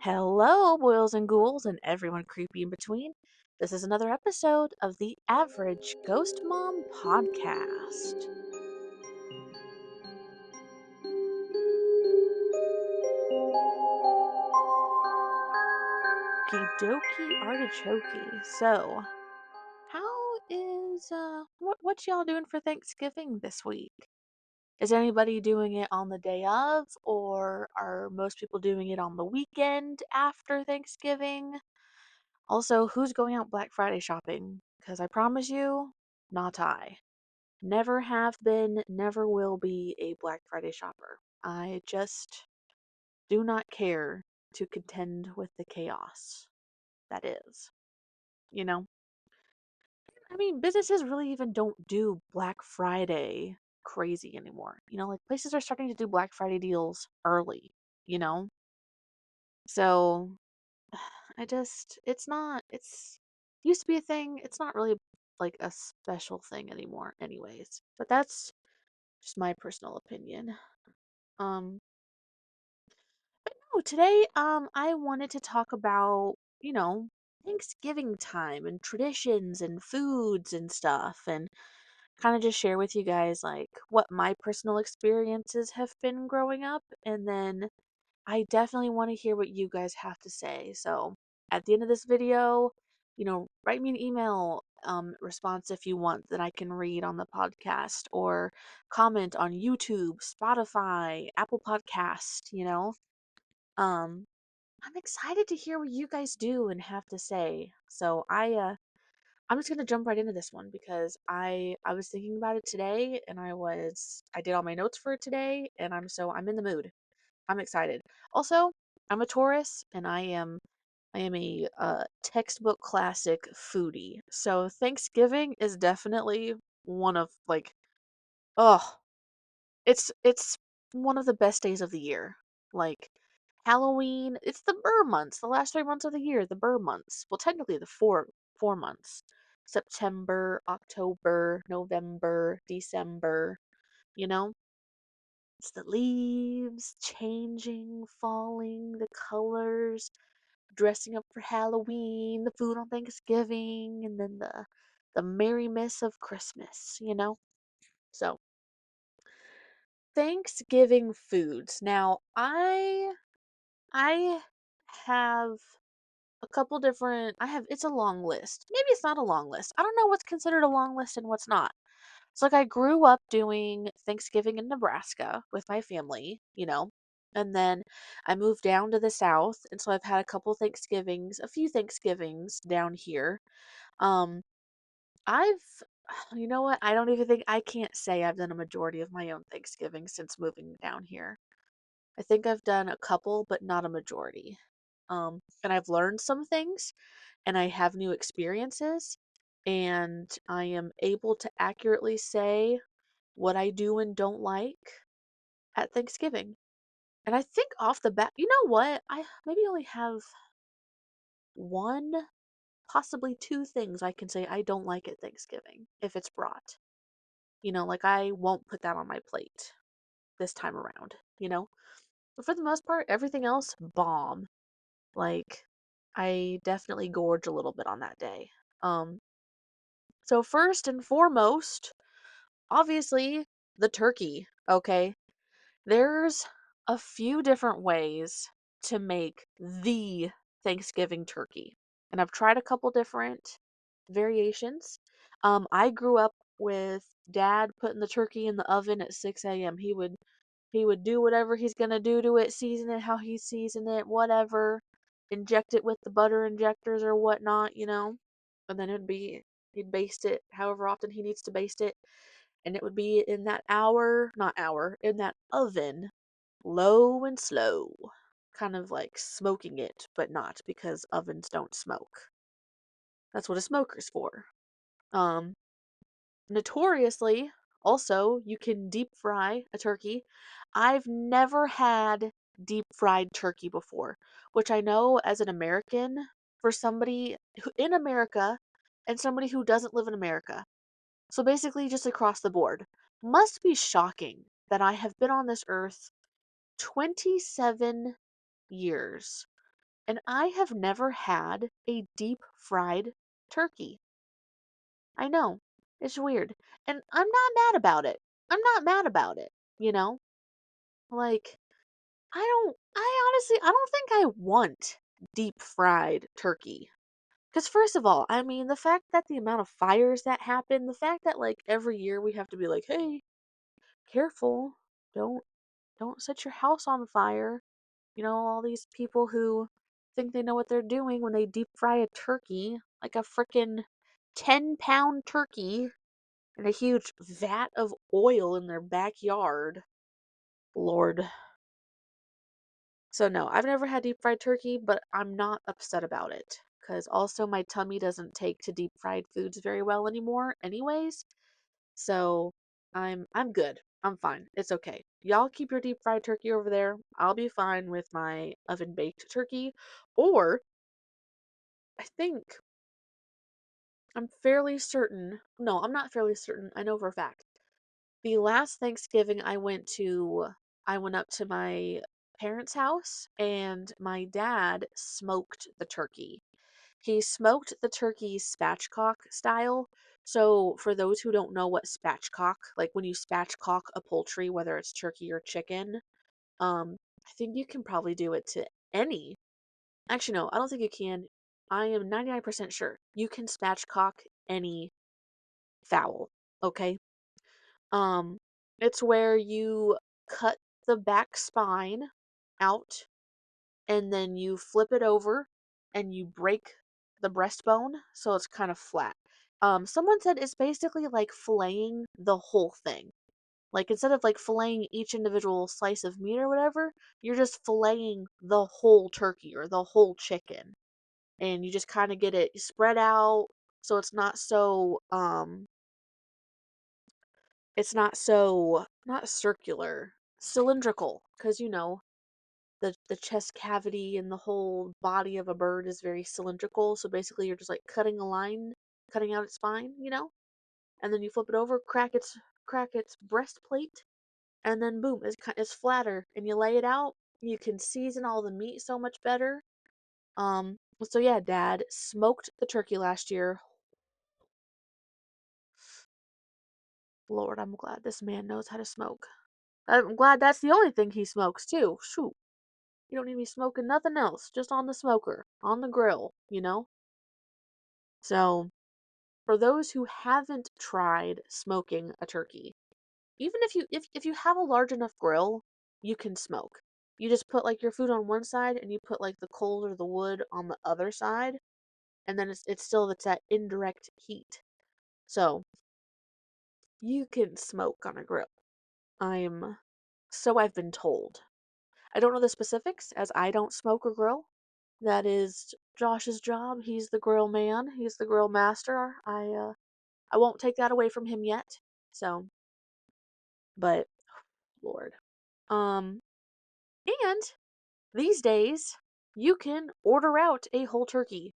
Hello, boils and ghouls, and everyone creepy in between. This is another episode of the Average Ghost Mom podcast. Okie dokie artichoke. So, how is what y'all doing for Thanksgiving this week? Is anybody doing it on the day of, or are most people doing it on the weekend after Thanksgiving? Also, who's going out Black Friday shopping? Because I promise you, not I. Never have been, never will be a Black Friday shopper. I just do not care to contend with the chaos that is. You know? I mean, businesses really even don't do Black Friday crazy anymore. Like places are starting to do Black Friday deals early, you know? So, it's used to be a thing. It's not really like a special thing anymore, anyways. But that's just my personal opinion. Um, no, today, I wanted to talk about, Thanksgiving time and traditions and foods and stuff, and kind of just share with you guys like what my personal experiences have been growing up, and then I definitely want to hear what you guys have to say. So at the end of this video, write me an email response if you want that I can read on the podcast, or comment on YouTube, Spotify, Apple Podcast. Um, I'm excited to hear what you guys do and have to say. So I'm just gonna jump right into this one because I was thinking about it today, and I did all my notes for it today, and I'm in the mood. I'm excited. Also, I'm a Taurus, and I am a textbook classic foodie. So Thanksgiving is definitely one of like, oh, it's one of the best days of the year. Like Halloween, it's the Burr months, the last 3 months of the year, the Burr months. Well, technically the four months: September, October, November, December. You know, it's the leaves changing, falling, the colors, dressing up for Halloween, the food on Thanksgiving, and then the merry-miss of Christmas. So, Thanksgiving foods. Now, I have a couple different I have it's a long list. Maybe it's not a long list. I don't know what's considered a long list and what's not. So like I grew up doing Thanksgiving in Nebraska with my family. And then I moved down to the south, and so I've had a few Thanksgivings down here. Um I've you know what? I don't even think I can't say I've done a majority of my own Thanksgiving since moving down here. I think I've done a couple, but not a majority. And I've learned some things, and I have new experiences, and I am able to accurately say what I do and don't like at Thanksgiving. And I think off the bat, you know what? I maybe only have one, possibly two things I can say I don't like at Thanksgiving if it's brought. Like I won't put that on my plate this time around. But for the most part, everything else, bomb. Like, I definitely gorge a little bit on that day. Um, so first and foremost, obviously, the turkey, okay? There's a few different ways to make the Thanksgiving turkey. And I've tried a couple different variations. I grew up with dad putting the turkey in the oven at 6 a.m. He would do whatever he's gonna do to it, season it how he seasoned it, whatever, inject it with the butter injectors or whatnot. And then he'd baste it however often he needs to baste it, and it would be in that in that oven, low and slow, kind of like smoking it, but not because ovens don't smoke. That's what a smoker's for. Um, Notoriously, also, you can deep fry a turkey. I've never had deep fried turkey before, which I know as an American, for somebody in America and somebody who doesn't live in America, so basically just across the board, must be shocking that I have been on this earth 27 years and I have never had a deep fried turkey. I know. It's weird. And I'm not mad about it. I'm not mad about it, you know? Like, I don't think I want deep fried turkey. Because, first of all, I mean, the fact that the amount of fires that happen, the fact that, like, every year we have to be like, hey, careful, don't, don't set your house on fire. You know, all these people who think they know what they're doing when they deep fry a turkey, like a frickin' 10-pound turkey in a huge vat of oil in their backyard. Lord. So no, I've never had deep fried turkey, but I'm not upset about it. Because also my tummy doesn't take to deep fried foods very well anymore anyways. So I'm good. I'm fine. It's okay. Y'all keep your deep fried turkey over there. I'll be fine with my oven baked turkey. Or I think I'm fairly certain. No, I'm not fairly certain. I know for a fact. The last Thanksgiving I went up to my parents' house and my dad smoked the turkey. He smoked the turkey spatchcock style. So, for those who don't know what spatchcock, like when you spatchcock a poultry, whether it's turkey or chicken, I think you can probably do it to any. Actually, no, I don't think you can. I am 99% sure you can spatchcock any fowl. Okay. Um, it's where you cut the back spine out and then you flip it over and you break the breastbone so it's kind of flat. Someone said it's basically like filleting the whole thing. Like instead of like filleting each individual slice of meat or whatever, you're just filleting the whole turkey or the whole chicken. And you just kind of get it spread out so it's not so not circular, cylindrical, because you know the chest cavity and the whole body of a bird is very cylindrical. So basically, you're just like cutting a line, cutting out its spine, you know, and then you flip it over, crack its breastplate, and then boom, it's flatter, and you lay it out. You can season all the meat so much better. So yeah, Dad smoked the turkey last year. Lord, I'm glad this man knows how to smoke. I'm glad that's the only thing he smokes too. Shoot. You don't need me smoking nothing else, just on the smoker, on the grill, you know? So, for those who haven't tried smoking a turkey, even if you have a large enough grill, you can smoke. You just put like your food on one side and you put like the coals or the wood on the other side, and then it's that indirect heat. So, you can smoke on a grill. I'm so I've been told. I don't know the specifics as I don't smoke or grill. That is Josh's job. He's the grill man. He's the grill master. I won't take that away from him yet. So, but Lord. Um and these days you can order out a whole turkey.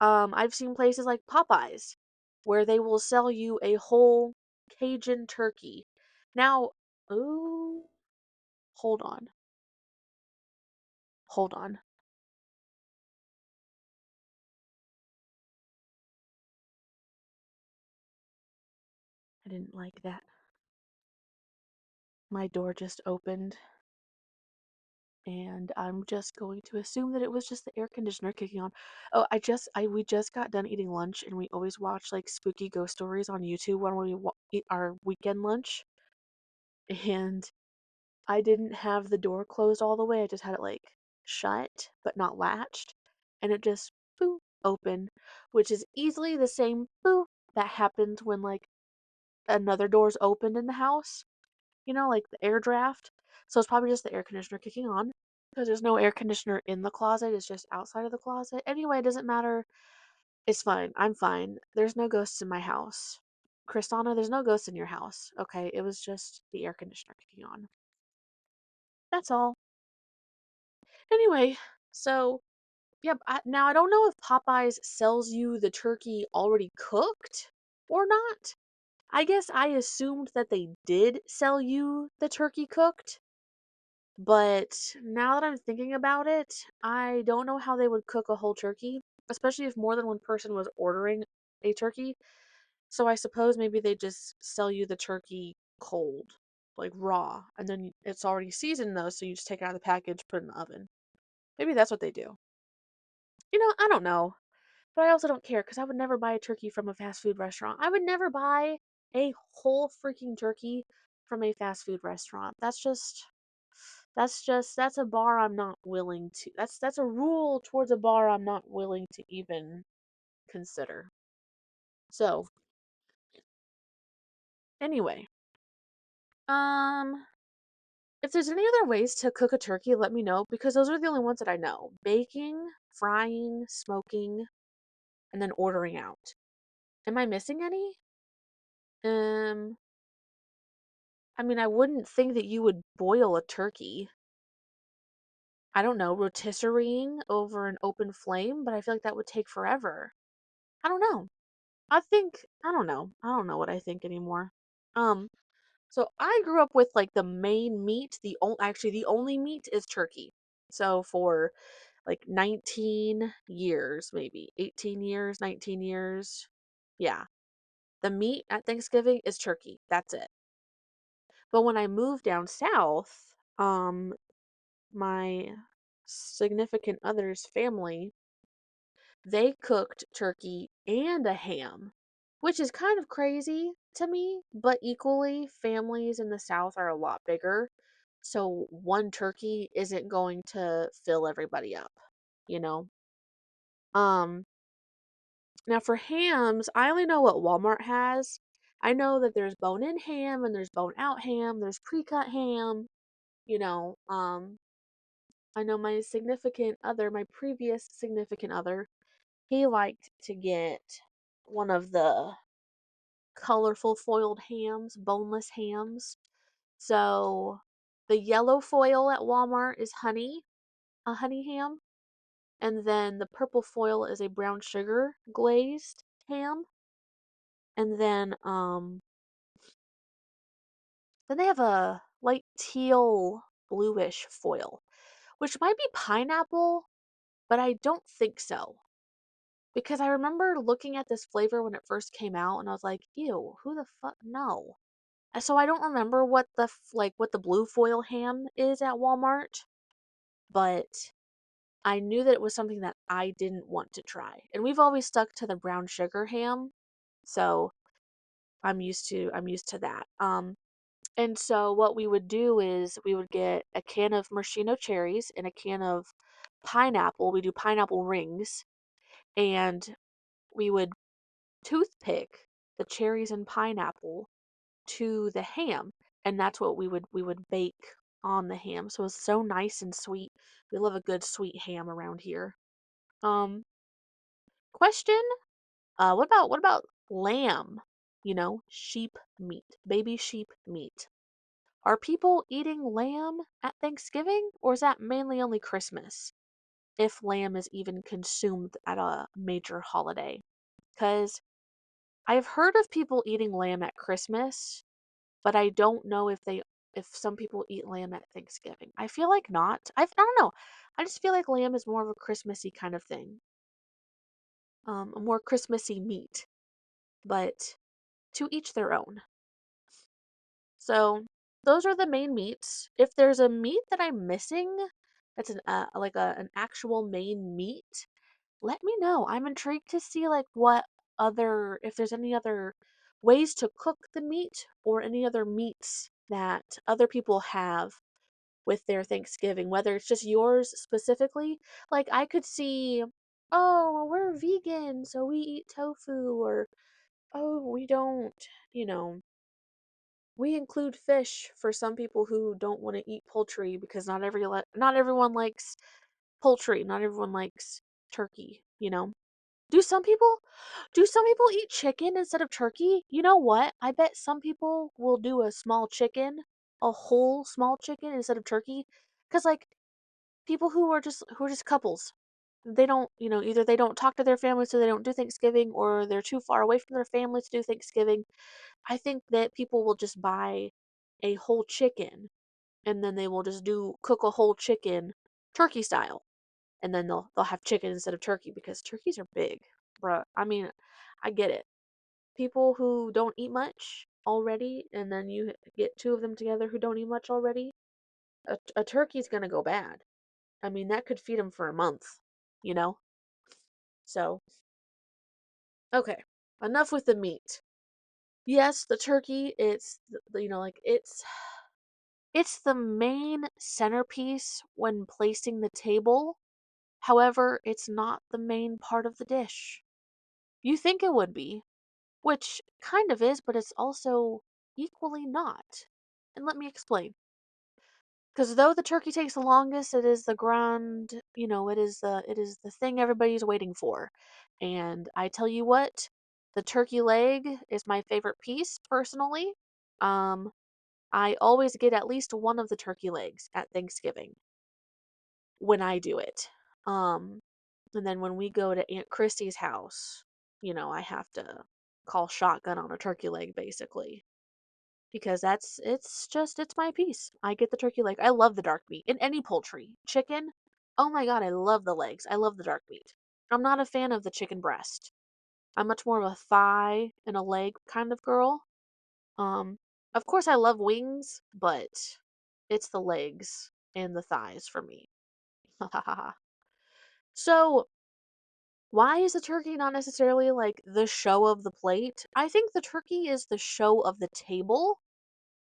I've seen places like Popeyes where they will sell you a whole Cajun turkey. Now, oh, hold on. Hold on. I didn't like that. My door just opened and I'm just going to assume that it was just the air conditioner kicking on. Oh, we just got done eating lunch, and we always watch like spooky ghost stories on YouTube when we eat our weekend lunch. And I didn't have the door closed all the way. I just had it like shut but not latched, and it just boo open, which is easily the same boo that happens when like another door's opened in the house. You know, like the air draft. So it's probably just the air conditioner kicking on because there's no air conditioner in the closet. It's just outside of the closet. Anyway, it doesn't matter. It's fine. I'm fine. There's no ghosts in my house. Kristana, there's no ghosts in your house. Okay, it was just the air conditioner kicking on. That's all. Anyway, so yeah, now I don't know if Popeyes sells you the turkey already cooked or not. I guess I assumed that they did sell you the turkey cooked. But now that I'm thinking about it, I don't know how they would cook a whole turkey, especially if more than one person was ordering a turkey. So I suppose maybe they just sell you the turkey cold, like raw, and then it's already seasoned though, so you just take it out of the package, put it in the oven. Maybe that's what they do. I don't know. But I also don't care because I would never buy a turkey from a fast food restaurant. I would never buy a whole freaking turkey from a fast food restaurant. That's a bar I'm not willing to. That's a rule towards a bar I'm not willing to even consider. So, anyway, um if there's any other ways to cook a turkey, let me know because those are the only ones that I know. Baking, frying, smoking, and then ordering out. Am I missing any? Um I mean, I wouldn't think that you would boil a turkey. I don't know, rotisserieing over an open flame, but I feel like that would take forever. I don't know. I don't know. I don't know what I think anymore. Um, so I grew up with like the main meat, actually the only meat is turkey. So for like 19 years, maybe 18 years, 19 years. Yeah. The meat at Thanksgiving is turkey. That's it. But when I moved down south, my significant other's family, they cooked turkey and a ham, which is kind of crazy to me, but equally, families in the South are a lot bigger. So one turkey isn't going to fill everybody up, you know? Um, Now for hams, I only know what Walmart has. I know that there's bone-in ham and there's bone-out ham, there's pre-cut ham, you know. I know my previous significant other, he liked to get one of the colorful foiled hams, boneless hams. So the yellow foil at Walmart is a honey ham, and then the purple foil is a brown sugar glazed ham, and then they have a light teal bluish foil, which might be pineapple, but I don't think so. Because I remember looking at this flavor when it first came out and I was like, "Ew, who the fuck no." So I don't remember what the blue foil ham is at Walmart, but I knew that it was something that I didn't want to try. And we've always stuck to the brown sugar ham, so I'm used to that. And so what we would do is we would get a can of maraschino cherries and a can of pineapple. We do pineapple rings, and we would toothpick the cherries and pineapple to the ham, and that's what we would bake on the ham. So it's so nice and sweet. We love a good sweet ham around here. Um, Question, what about lamb? Sheep meat, baby sheep meat. Are people eating lamb at Thanksgiving, or is that mainly only Christmas? If lamb is even consumed at a major holiday. Because I've heard of people eating lamb at Christmas, but I don't know if some people eat lamb at Thanksgiving. I feel like not. I don't know. I just feel like lamb is more of a Christmassy kind of thing. A more Christmassy meat, but to each their own. So those are the main meats. If there's a meat that I'm missing, that's an actual main meat, let me know. I'm intrigued to see like what other if there's any other ways to cook the meat or any other meats that other people have with their Thanksgiving, whether it's just yours specifically. Like I could see, oh, we're vegan, so we eat tofu, or oh, we don't, you know, we include fish for some people who don't want to eat poultry because not everyone likes poultry, not everyone likes turkey. Do some people do some people eat chicken instead of turkey? You know what? I bet some people will do a small chicken, a whole small chicken instead of turkey. Cause like people who are just couples. They don't, either they don't talk to their family so they don't do Thanksgiving or they're too far away from their family to do Thanksgiving. I think that people will just buy a whole chicken and then they will just do cook a whole chicken turkey style. And then they'll have chicken instead of turkey because turkeys are big, bruh. I mean, I get it. People who don't eat much already, and then you get two of them together who don't eat much already, a turkey's gonna go bad. I mean, that could feed them for a month, you know? So, okay, enough with the meat. Yes, the turkey, like it's the main centerpiece when placing the table. However, it's not the main part of the dish. You think it would be, which kind of is, but it's also equally not. And let me explain. Because though the turkey takes the longest, it is the grand, it is the thing everybody's waiting for. And I tell you what, the turkey leg is my favorite piece personally. Um, I always get at least one of the turkey legs at Thanksgiving when I do it. Um, and then when we go to Aunt Christie's house, I have to call shotgun on a turkey leg basically because it's my piece. I get the turkey leg. I love the dark meat in any poultry. Chicken, oh my god, I love the legs. I love the dark meat. I'm not a fan of the chicken breast. I'm much more of a thigh and a leg kind of girl. Um, of course I love wings, but it's the legs and the thighs for me. So, why is the turkey not necessarily like the show of the plate? I think the turkey is the show of the table.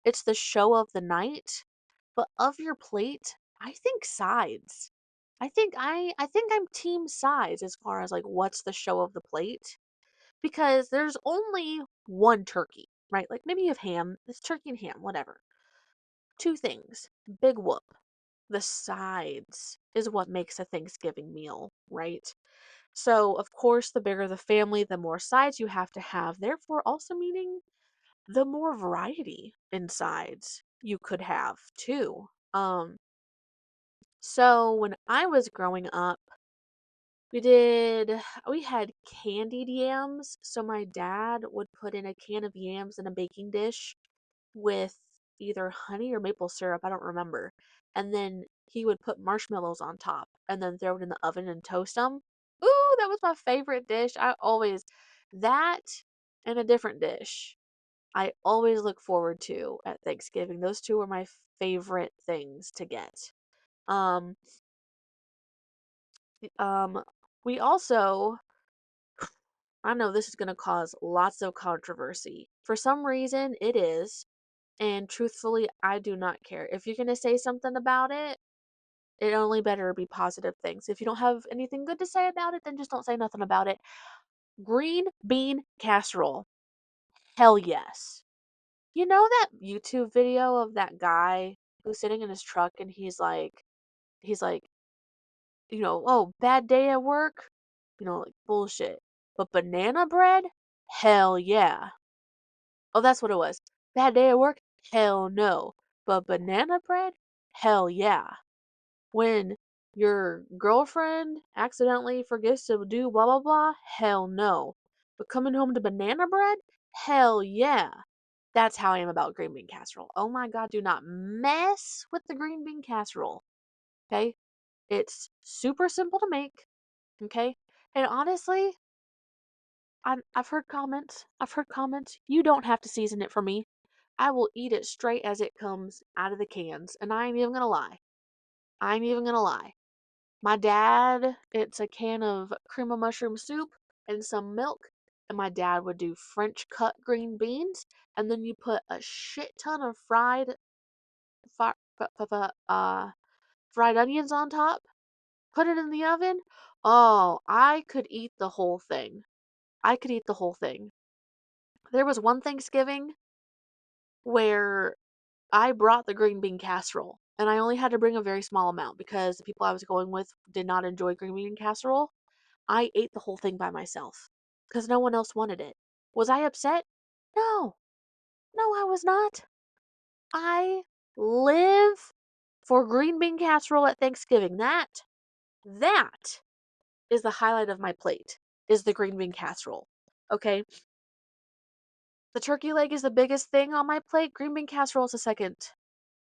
It's the show of the night. But of your plate, I think sides. I think I'm team sides as far as like what's the show of the plate because there's only one turkey, right? Like maybe you have ham, it's turkey and ham, whatever. Two things. Big whoop. The sides is what makes a Thanksgiving meal, right? So, of course, the bigger the family, the more sides you have to have, therefore, also meaning the more variety in sides you could have too. So when I was growing up, we did, we had candied yams. So my dad would put in a can of yams in a baking dish with either honey or maple syrup, I don't remember. And then he would put marshmallows on top and then throw it in the oven and toast them. Ooh, that was my favorite dish. That and a different dish I always look forward to at Thanksgiving. Those two were my favorite things to get. Um, um, we also, I know this is going to cause lots of controversy. For some reason, it is. And truthfully, I do not care. If you're going to say something about it, it only better be positive things. If you don't have anything good to say about it, then just don't say nothing about it. Green bean casserole. Hell yes. You know that YouTube video of that guy who's sitting in his truck and he's like, oh, bad day at work? Like bullshit. But banana bread? Hell yeah. Oh, that's what it was. Bad day at work? Hell no. But banana bread? Hell yeah. When your girlfriend accidentally forgets to do blah blah blah? Hell no. But coming home to banana bread? Hell yeah. That's how I am about green bean casserole. Oh my god, do not mess with the green bean casserole. Okay? It's super simple to make. Okay? And honestly, I've heard comments. I've heard comments. You don't have to season it for me. I will eat it straight as it comes out of the cans. And I ain't even gonna lie. I ain't even gonna lie. My dad, it's a can of cream of mushroom soup and some milk. And my dad would do French cut green beans. And then you put a shit ton of fi- fried onions on top. Put it in the oven. Oh, I could eat the whole thing. I could eat the whole thing. There was one Thanksgiving where I brought the green bean casserole, and I only had to bring a very small amount because the people I was going with did not enjoy green bean casserole. I ate the whole thing by myself because no one else wanted it. Was I upset? No. No, I was not. I live for green bean casserole at Thanksgiving. That is the highlight of my plate, is the green bean casserole. Okay? The turkey leg is the biggest thing on my plate. Green bean casserole is the second.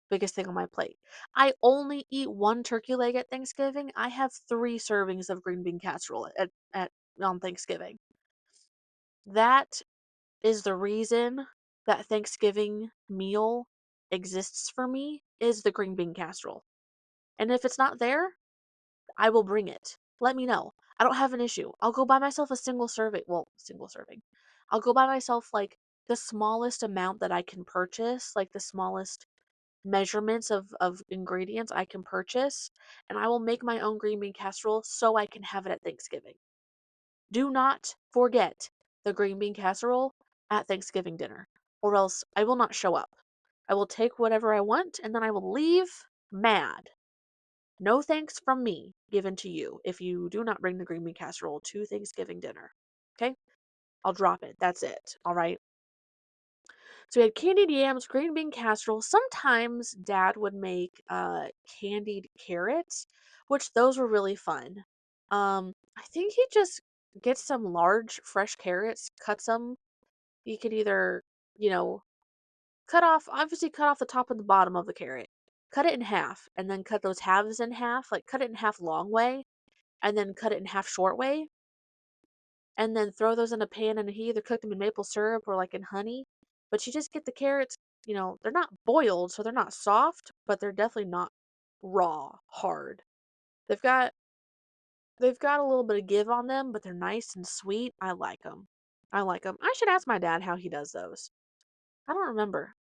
biggest thing on my plate. I only eat one turkey leg at Thanksgiving. I have 3 servings of green bean casserole at on Thanksgiving. That is the reason that Thanksgiving meal exists for me is the green bean casserole. And if it's not there, I will bring it. Let me know. I don't have an issue. I'll go buy myself a single serving. Well, single serving. I'll go buy myself like the smallest amount that I can purchase, like the smallest measurements of ingredients I can purchase, and I will make my own green bean casserole so I can have it at Thanksgiving. Do not forget the green bean casserole at Thanksgiving dinner, or else I will not show up. I will take whatever I want and then I will leave mad. No thanks from me given to you if you do not bring the green bean casserole to Thanksgiving dinner. Okay? I'll drop it. That's it. All right. So we had candied yams, green bean casserole. Sometimes dad would make candied carrots, which those were really fun. I think he just gets some large fresh carrots, cuts them. You could either, you know, obviously cut off the top and the bottom of the carrot. Cut it in half and then cut those halves in half, like cut it in half long way and then cut it in half short way and then throw those in a pan and he either cooked them in maple syrup or like in honey. But you just get the carrots, they're not boiled, so they're not soft, but they're definitely not raw, hard. They've got they've got a little bit of give on them, but they're nice and sweet. I like them. I like them. I should ask my dad how he does those. I don't remember.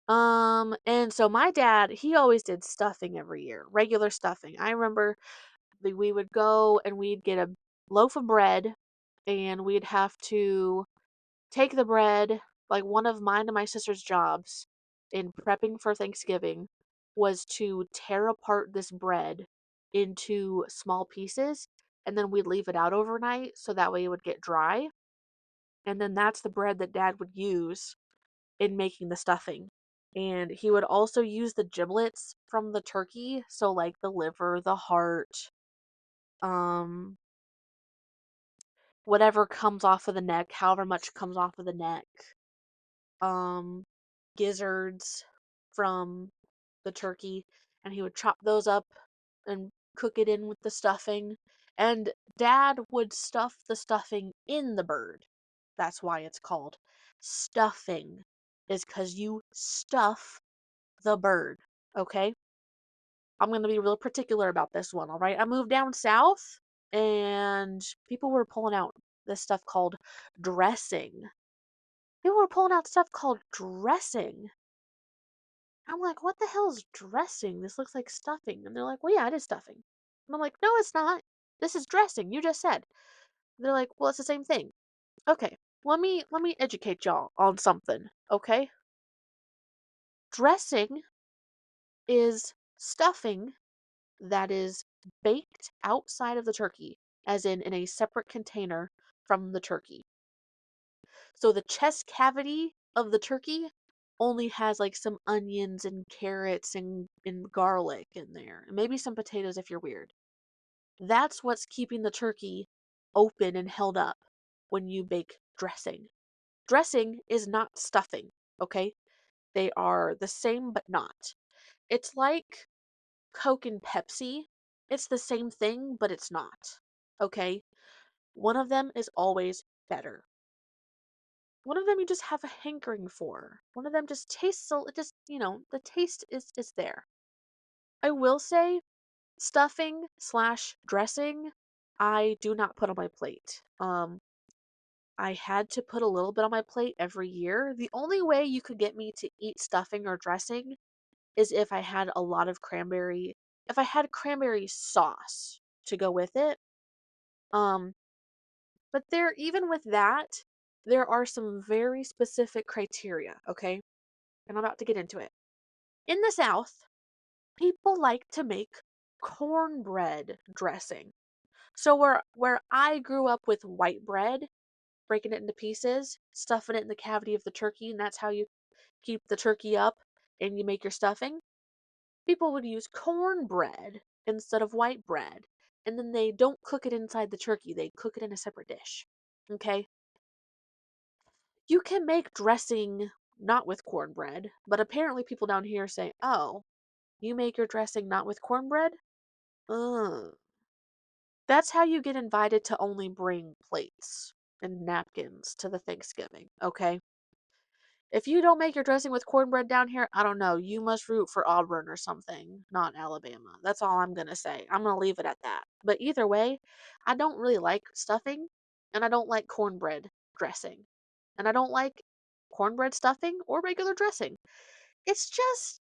And so my dad, he always did stuffing every year, regular stuffing. I remember we would go and we'd get a loaf of bread and we'd have to take the bread. Like one of mine and my sister's jobs in prepping for Thanksgiving was to tear apart this bread into small pieces and then we'd leave it out overnight so that way it would get dry. And then that's the bread that dad would use in making the stuffing. And he would also use the giblets from the turkey, so like the liver, the heart, um whatever comes off of the neck, however much comes off of the neck, um, gizzards from the turkey, and he would chop those up and cook it in with the stuffing. And dad would stuff the stuffing in the bird. That's why it's called stuffing, is because you stuff the bird. Okay? I'm going to be real particular about this one, all right? I moved down south and people were pulling out this stuff called dressing. People were pulling out stuff called dressing. I'm like, what the hell is dressing? This looks like stuffing. And they're like, well, yeah, it is stuffing. And I'm like, no, it's not. This is dressing. You just said. They're like, well, it's the same thing. Okay, let me educate y'all on something. Okay, dressing is stuffing that is baked outside of the turkey, as in a separate container from the turkey. So the chest cavity of the turkey only has like some onions and carrots and garlic in there, and maybe some potatoes if you're weird. That's what's keeping the turkey open and held up when you bake dressing. Dressing is not stuffing, okay? They are the same but not. It's like Coke and Pepsi. It's the same thing, but it's not. Okay? One of them is always better. One of them you just have a hankering for. One of them just tastes so it just, the taste is there. I will say stuffing slash dressing I do not put on my plate. I had to put a little bit on my plate every year. The only way you could get me to eat stuffing or dressing is if I had a lot of cranberry, if I had cranberry sauce to go with it. Um, but there, even with that, there are some very specific criteria, okay? And I'm about to get into it. In the South, people like to make cornbread dressing. So where I grew up with white bread, breaking it into pieces, stuffing it in the cavity of the turkey, and that's how you keep the turkey up and you make your stuffing. People would use cornbread instead of white bread. And then they don't cook it inside the turkey, they cook it in a separate dish. Okay? You can make dressing not with cornbread, but apparently people down here say, "Oh, you make your dressing not with cornbread?" Ugh. That's how you get invited to only bring plates and napkins to the Thanksgiving, okay? If you don't make your dressing with cornbread down here, I don't know. You must root for Auburn or something, not Alabama. That's all I'm going to say. I'm going to leave it at that. But either way, I don't really like stuffing, and I don't like cornbread dressing. And I don't like cornbread stuffing or regular dressing. It's just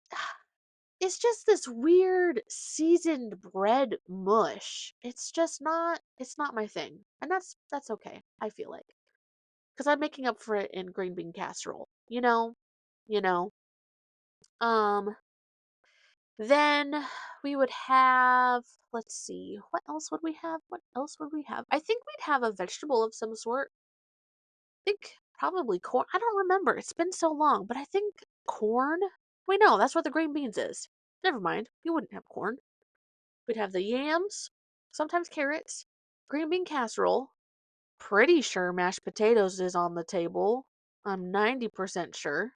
it's just this weird seasoned bread mush. It's not my thing. And that's okay. I feel like, cuz I'm making up for it in green bean casserole. You know. Um then we would have, let's see, what else would we have? What else would we have? I think we'd have a vegetable of some sort. I think probably corn. I don't remember. It's been so long, but I think corn. Wait, no, that's what the green beans is. Never mind. You wouldn't have corn. We'd have the yams, sometimes carrots, green bean casserole. Pretty sure mashed potatoes is on the table. I'm 90% sure.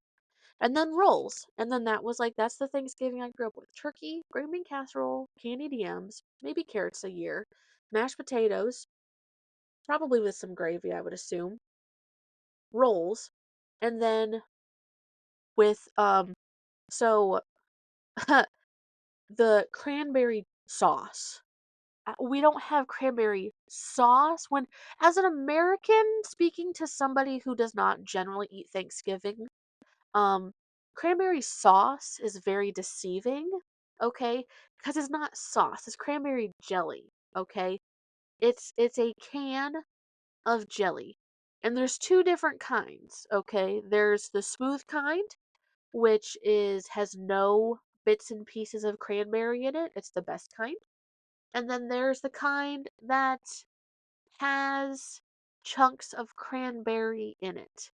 And then rolls. And then that's the Thanksgiving I grew up with. Turkey, green bean casserole, candied yams, maybe carrots a year, mashed potatoes, probably with some gravy, I would assume, rolls, and then with so the cranberry sauce. We don't have cranberry sauce. When, as an American speaking to somebody who does not generally eat Thanksgiving, um, cranberry sauce is very deceiving, okay? Because it's not sauce, it's cranberry jelly, okay? It's a can of jelly. And there's two different kinds, okay? There's the smooth kind, which is has no bits and pieces of cranberry in it. It's the best kind. And then there's the kind that has chunks of cranberry in it.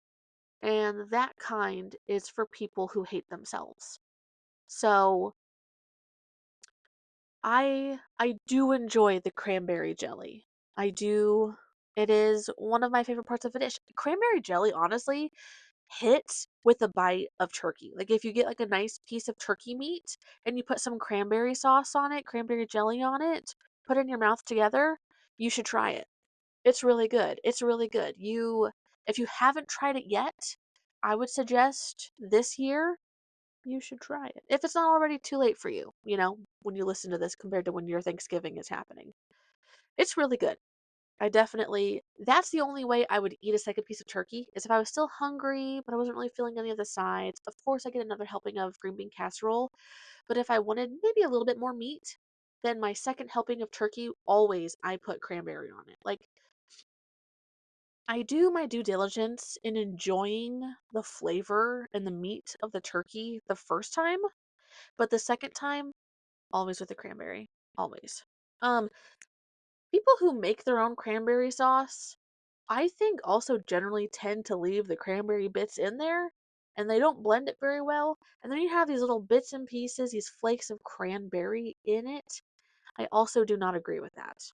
And that kind is for people who hate themselves. So I do enjoy the cranberry jelly. I do. It is one of my favorite parts of a dish. Cranberry jelly, honestly, hits with a bite of turkey. Like if you get like a nice piece of turkey meat and you put some cranberry sauce on it, cranberry jelly on it, put it in your mouth together, you should try it. It's really good. It's really good. If you haven't tried it yet, I would suggest this year you should try it. If it's not already too late for you, when you listen to this compared to when your Thanksgiving is happening. It's really good. That's the only way I would eat a second piece of turkey is if I was still hungry, but I wasn't really feeling any of the sides. Of course, I get another helping of green bean casserole, but if I wanted maybe a little bit more meat, then my second helping of turkey, always I put cranberry on it. Like, I do my due diligence in enjoying the flavor and the meat of the turkey the first time, but the second time, always with the cranberry. Always. Um, People who make their own cranberry sauce, I think also generally tend to leave the cranberry bits in there and they don't blend it very well. And then you have these little bits and pieces, these flakes of cranberry in it. I also do not agree with that.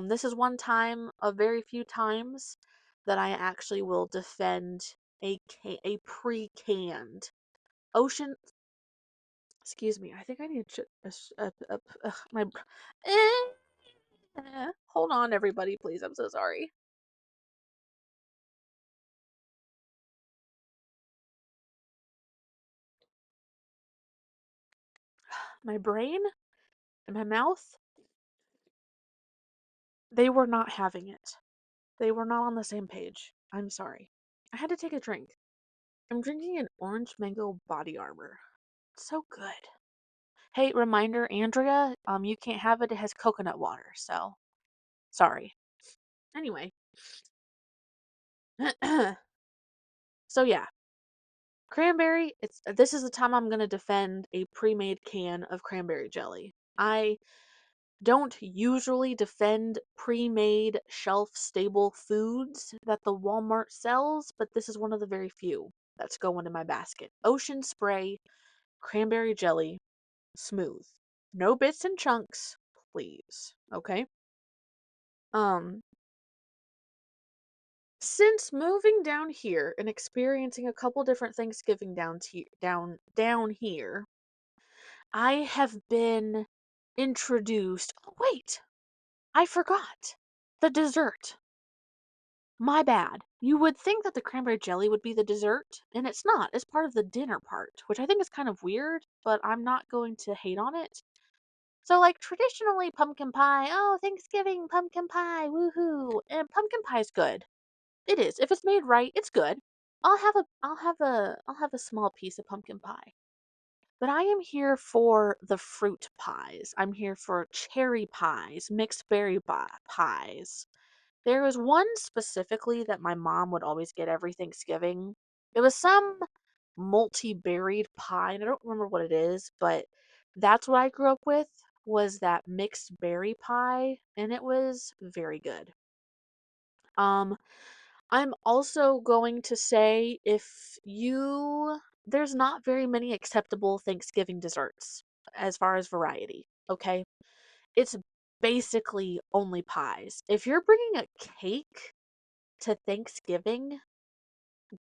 This is one time of very few times that I actually will defend a pre-canned ocean. Excuse me. I think I need to. My. Hold on, everybody, please. I'm so sorry. My brain and my mouth, they were not having it. They were not on the same page. I'm sorry. I had to take a drink. I'm drinking an orange mango body armor. It's so good. Hey, reminder, Andrea, you can't have it. It has coconut water, so sorry. Anyway, so yeah, cranberry. It's This is the time I'm gonna defend a pre-made can of cranberry jelly. I don't usually defend pre-made shelf-stable foods that the Walmart sells, but this is one of the very few that's going in my basket. Ocean Spray cranberry jelly, smooth. No bits and chunks, please. Okay? Um Since moving down here and experiencing a couple different Thanksgiving down here, I have been introduced. Oh wait, I forgot. The dessert. My bad. You would think that the cranberry jelly would be the dessert, and it's not. It's part of the dinner part, which I think is kind of weird, but I'm not going to hate on it. So, like, traditionally, pumpkin pie, oh, Thanksgiving, pumpkin pie, woohoo. And pumpkin pie is good. It is. If it's made right, it's good. I'll have a small piece of pumpkin pie. But I am here for the fruit pies. I'm here for cherry pies, mixed berry pies. There was one specifically that my mom would always get every Thanksgiving. It was some multi-berried pie, and I don't remember what it is, but that's what I grew up with was that mixed berry pie, and it was very good. Um, I'm also going to say there's not very many acceptable Thanksgiving desserts as far as variety, okay? It's basically only pies. If you're bringing a cake to Thanksgiving,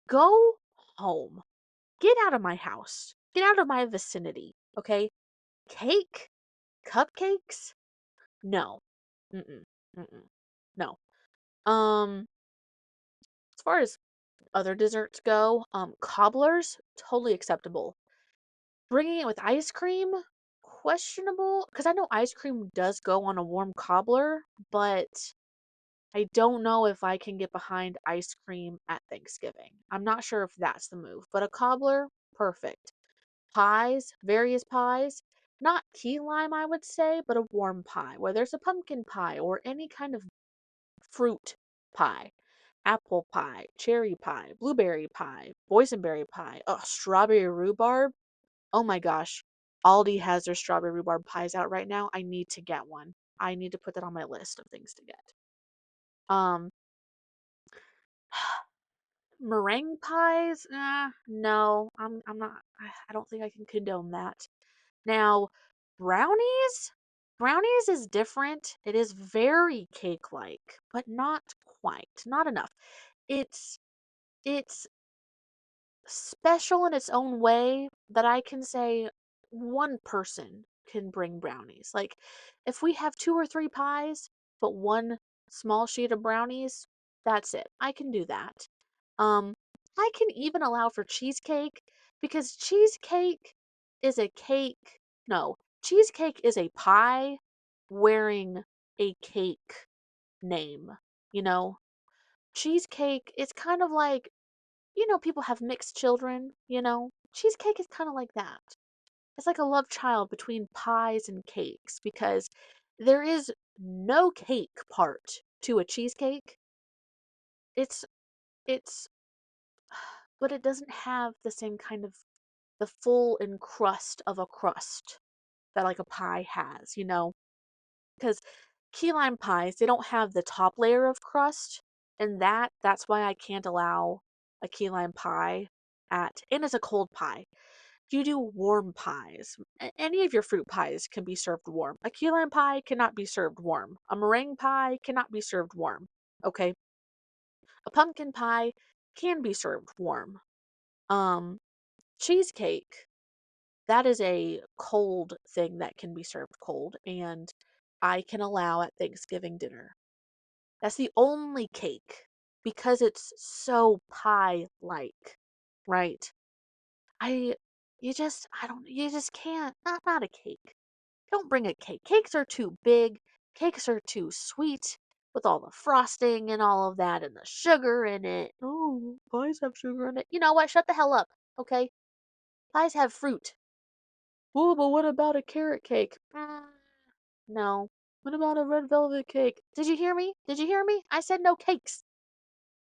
go home. Get out of my house. Get out of my vicinity, okay? Cake? Cupcakes? No. Mm-mm. Mm-mm. No. Um, as far as other desserts go, cobblers, totally acceptable. Bringing it with ice cream, questionable, because I know ice cream does go on a warm cobbler, but I don't know if I can get behind ice cream at Thanksgiving. I'm not sure if that's the move, but a cobbler, perfect. Pies, various pies, not key lime, I would say, but a warm pie, whether it's a pumpkin pie or any kind of fruit pie. Apple pie, cherry pie, blueberry pie, boysenberry pie, strawberry rhubarb. Oh my gosh. Aldi has their strawberry rhubarb pies out right now. I need to get one. I need to put that on my list of things to get. Um, Meringue pies? No, I'm not. I don't think I can condone that. Now, brownies? Brownies is different. It is very cake-like, but not quite. Not enough. It's it's special in its own way that I can say one person can bring brownies. Like, if we have two or three pies, but one small sheet of brownies, that's it. I can do that. Um, I can even allow for cheesecake because cheesecake is a cake. No, cheesecake is a pie wearing a cake name. You know, cheesecake, it's kind of like people have mixed children. Cheesecake is kind of like that. It's like a love child between pies and cakes because there is no cake part to a cheesecake. It's it's but it doesn't have the same kind of the full encrust of a crust that like a pie has. Because key lime pies, they don't have the top layer of crust, and that's why I can't allow a key lime pie and it's a cold pie. You do warm pies. Any of your fruit pies can be served warm. A key lime pie cannot be served warm. A meringue pie cannot be served warm. Okay? A pumpkin pie can be served warm. Um, Cheesecake, that is a cold thing that can be served cold, and I can allow at Thanksgiving dinner. That's the only cake because it's so pie-like, right? I you just can't. Not a cake. Don't bring a cake. Cakes are too big. Cakes are too sweet with all the frosting and all of that and the sugar in it. Oh, pies have sugar in it. You know what? Shut the hell up, okay? Pies have fruit. Oh, but what about a carrot cake? No. What about a red velvet cake? Did you hear me? Did you hear me? I said no cakes.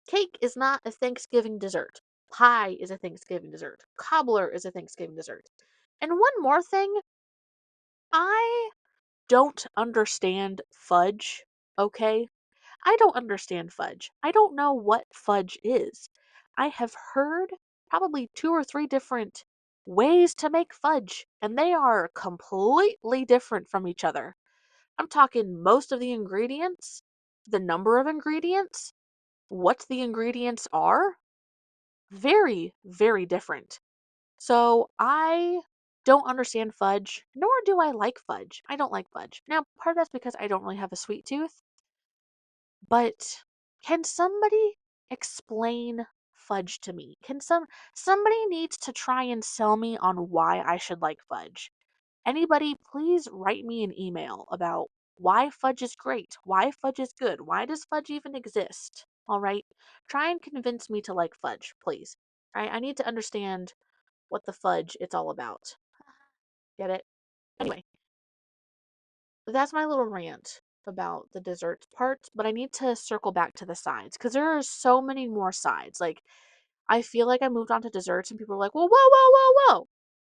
Cake is not a Thanksgiving dessert. Pie is a Thanksgiving dessert. Cobbler is a Thanksgiving dessert. And one more thing, I don't understand fudge, okay? I don't understand fudge. I don't know what fudge is. I have heard probably two or three different ways to make fudge, and they are completely different from each other. I'm talking most of the ingredients, the number of ingredients. what the ingredients are, very, very different. So I don't understand fudge, nor do I like fudge. I don't like fudge. Now, part of that's because I don't really have a sweet tooth, but can somebody explain fudge to me? Somebody needs to try and sell me on why I should like fudge. Anybody, please write me an email about why fudge is great, why fudge is good, why does fudge even exist? All right? Try and convince me to like fudge, please. Right? I need to understand what the fudge it's all about. Get it? Anyway, that's my little rant about the desserts part, but I need to circle back to the sides because there are so many more sides. Like, I feel like I moved on to desserts and people are like, well, whoa, whoa, whoa, whoa.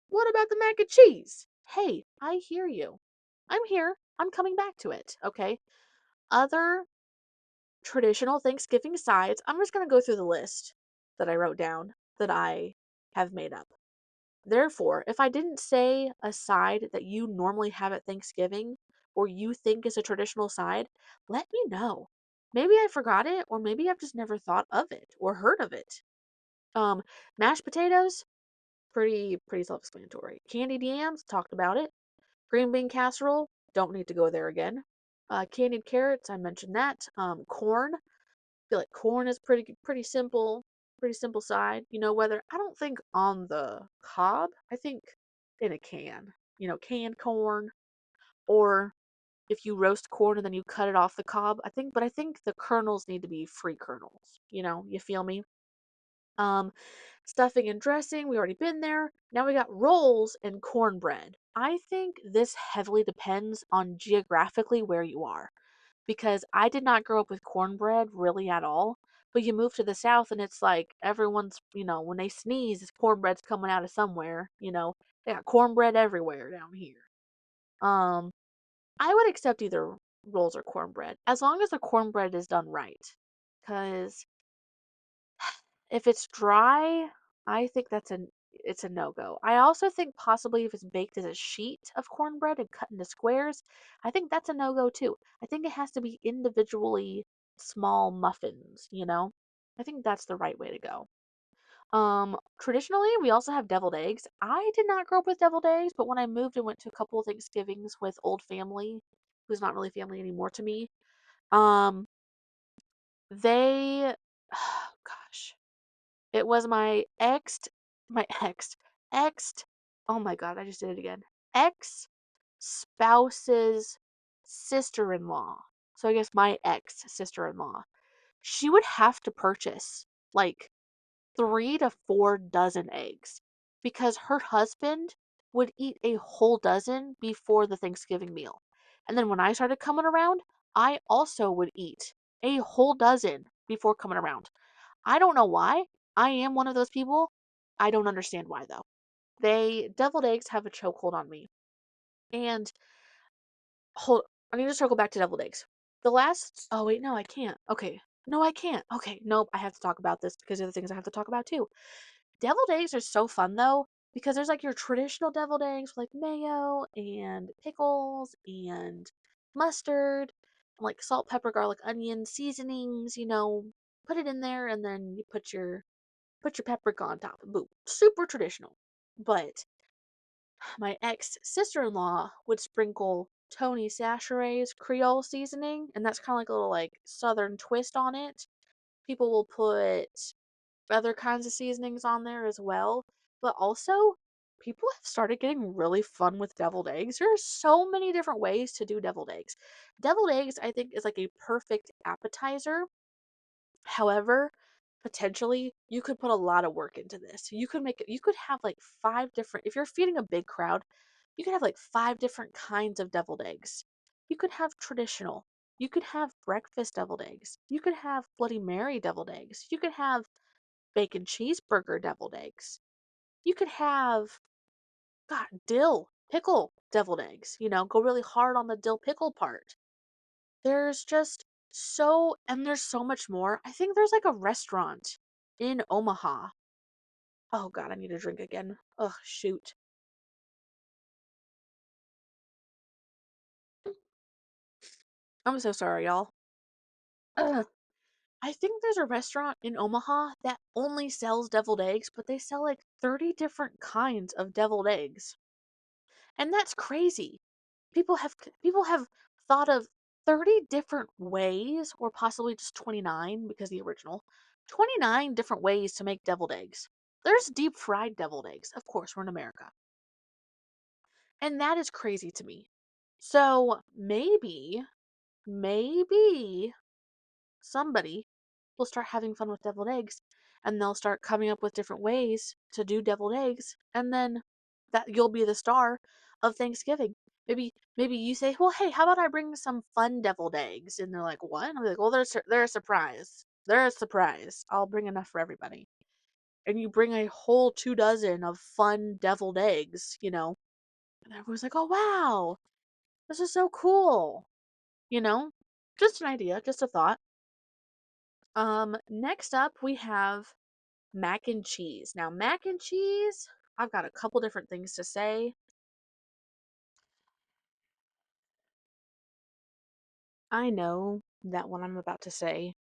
What about the mac and cheese? Hey, I hear you. I'm here. I'm coming back to it. Okay. Other traditional Thanksgiving sides, I'm just going to go through the list that I wrote down that I have made up. Therefore, if I didn't say a side that you normally have at Thanksgiving or you think is a traditional side, let me know. Maybe I forgot it, or maybe I've just never thought of it or heard of it. Um, Mashed potatoes, pretty self-explanatory. Candied yams, talked about it. Green bean casserole, don't need to go there again. Candied carrots, I mentioned that. Corn, feel like corn is pretty simple side. You know, whether I don't think on the cob, I think in a can. You know, canned corn, or if you roast corn and then you cut it off the cob, I think the kernels need to be free kernels. You know, you feel me? Um, Stuffing and dressing, we already been there. Now we got rolls and cornbread. I think this heavily depends on geographically where you are because I did not grow up with cornbread really at all. But you move to the South and it's like everyone's, when they sneeze, it's cornbread's coming out of somewhere. They got cornbread everywhere down here. Um, I would accept either rolls or cornbread as long as the cornbread is done right. Because if it's dry, I think it's a no-go. I also think possibly if it's baked as a sheet of cornbread and cut into squares, I think that's a no-go too. I think it has to be individually small muffins. I think that's the right way to go. Traditionally, we also have deviled eggs. I did not grow up with deviled eggs, but when I moved and went to a couple of Thanksgivings with old family, who's not really family anymore to me, um, they, oh gosh, it was my ex, oh my God, I just did it again. Ex spouse's sister-in-law. So I guess my ex sister-in-law. She would have to purchase like 3 to 4 dozen eggs because her husband would eat a whole dozen before the Thanksgiving meal. And then when I started coming around, I also would eat a whole dozen before coming around. I don't know why. I am one of those people. I don't understand why though. Deviled eggs have a chokehold on me. And hold, I need to circle back to deviled eggs. Oh wait, no, I can't. Okay. No, I can't. Okay, nope, I have to talk about this because of the things I have to talk about too. Deviled eggs are so fun though because there's like your traditional deviled eggs with like mayo and pickles and mustard and like salt, pepper, garlic, onion seasonings, put it in there and then you put your paprika on top. Boom. Super traditional. But my ex sister-in-law would sprinkle Tony Chachere's Creole seasoning, and that's kind of like a little like southern twist on it. People will put other kinds of seasonings on there as well. But also, people have started getting really fun with deviled eggs. There are so many different ways to do deviled eggs. Deviled eggs, I think, is like a perfect appetizer. However, potentially, you could put a lot of work into this. You could have like if you're feeding a big crowd, you could have like 5 different kinds of deviled eggs. You could have traditional. You could have breakfast deviled eggs. You could have Bloody Mary deviled eggs. You could have bacon cheeseburger deviled eggs. You could have, God, dill pickle deviled eggs. Go really hard on the dill pickle part. There's so much more. I think there's like a restaurant in Omaha. Oh God, I need a drink again. Ugh, shoot. I'm so sorry, y'all. Ugh. I think there's a restaurant in Omaha that only sells deviled eggs, but they sell like 30 different kinds of deviled eggs. And that's crazy. People have thought of 30 different ways, or possibly just 29 because the original, 29 different ways to make deviled eggs. There's deep fried deviled eggs. Of course, we're in America. And that is crazy to me. So maybe somebody will start having fun with deviled eggs, and they'll start coming up with different ways to do deviled eggs, and then that you'll be the star of Thanksgiving. Maybe you say, "Well, hey, how about I bring some fun deviled eggs?" And they're like, "What?" And I'm like, "Well, they're a surprise. They're a surprise. I'll bring enough for everybody." And you bring a whole 2 dozen of fun deviled eggs. And everyone's like, "Oh, wow. This is so cool." You know? Just an idea, just a thought. Next up we have mac and cheese. Now, mac and cheese, I've got a couple different things to say. I know that what I'm about to say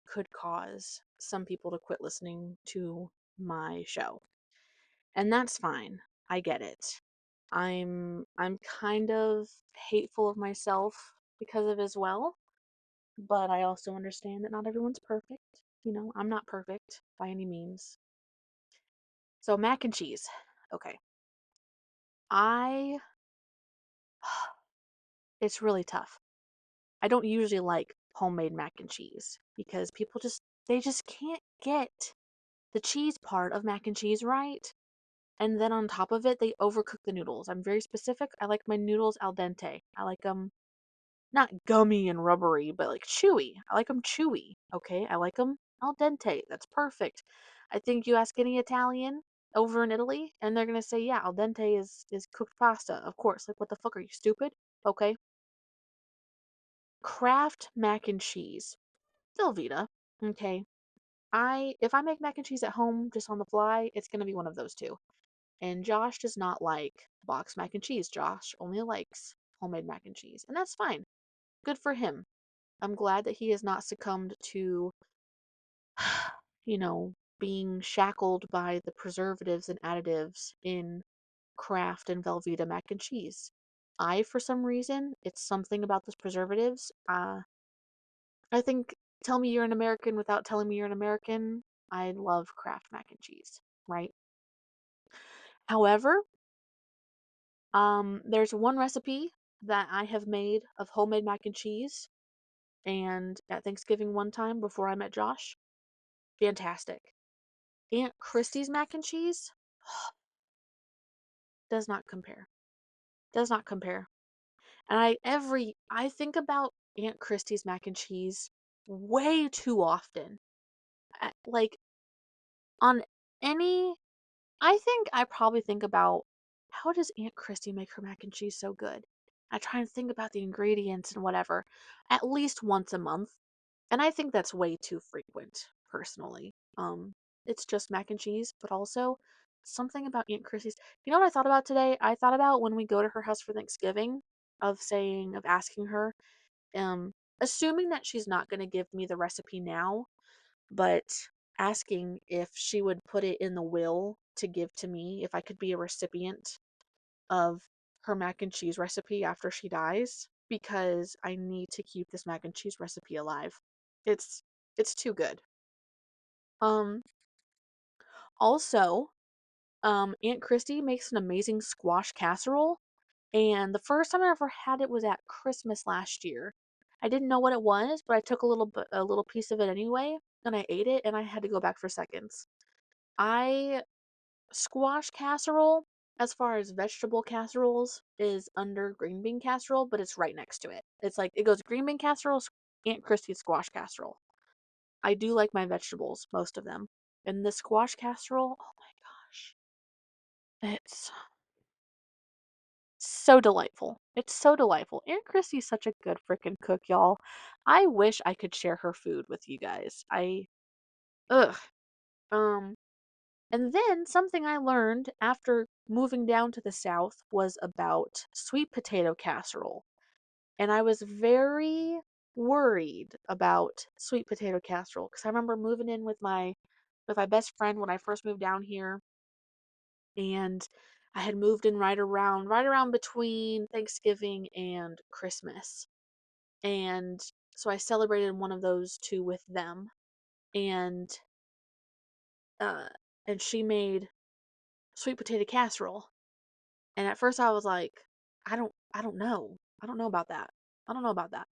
could cause some people to quit listening to my show. And that's fine. I get it. I'm kind of hateful of myself because of it as well, but I also understand that not everyone's perfect. I'm not perfect by any means. So mac and cheese. Okay. I It's really tough. I don't usually like homemade mac and cheese because they just can't get the cheese part of mac and cheese right. And then on top of it, they overcook the noodles. I'm very specific. I like my noodles al dente. I like them not gummy and rubbery, but like chewy. I like them chewy. Okay, I like them al dente. That's perfect. I think you ask any Italian over in Italy, and they're gonna say, yeah, al dente is cooked pasta. Of course. Like, what the fuck, are you stupid? Okay. Kraft mac and cheese. Velveeta. Okay. If I make mac and cheese at home just on the fly, it's gonna be one of those two. And Josh does not like box mac and cheese. Josh only likes homemade mac and cheese. And that's fine. Good for him. I'm glad that he has not succumbed to, being shackled by the preservatives and additives in Kraft and Velveeta mac and cheese. For some reason, it's something about those preservatives. I think tell me you're an American without telling me you're an American. I love Kraft mac and cheese, right? However, there's one recipe that I have made of homemade mac and cheese, and at Thanksgiving one time before I met Josh, fantastic. Aunt Christie's mac and cheese does not compare. Does not compare. And I think about Aunt Christie's mac and cheese way too often. Like, on any I think I probably think about, how does Aunt Christie make her mac and cheese so good? I try and think about the ingredients and whatever at least once a month, and I think that's way too frequent, personally. It's just mac and cheese, but also something about Aunt Christie's. You know what I thought about today? I thought about when we go to her house for Thanksgiving, of asking her, um, assuming that she's not going to give me the recipe now, but asking if she would put it in the will to give to me, if I could be a recipient of her mac and cheese recipe after she dies, because I need to keep this mac and cheese recipe alive. It's it's too good. Um Also, Aunt Christie makes an amazing squash casserole, and the first time I ever had it was at Christmas last year. I didn't know what it was, but I took a little piece of it anyway, and I ate it, and I had to go back for seconds. I Squash casserole, as far as vegetable casseroles, is under green bean casserole, but it's right next to it. It's like it goes green bean casserole, Aunt Christie's squash casserole. I do like my vegetables, most of them. And the squash casserole, oh my gosh, it's so delightful. It's so delightful. Aunt Christie's such a good freaking cook, y'all. I wish I could share her food with you guys. Ugh. Um, And then something I learned after moving down to the South was about sweet potato casserole. And I was very worried about sweet potato casserole because I remember moving in with my best friend when I first moved down here, and I had moved in right around between Thanksgiving and Christmas. And so I celebrated one of those two with them, and uh and she made sweet potato casserole. And at first I was like, I don't know. I don't know about that. I don't know about that.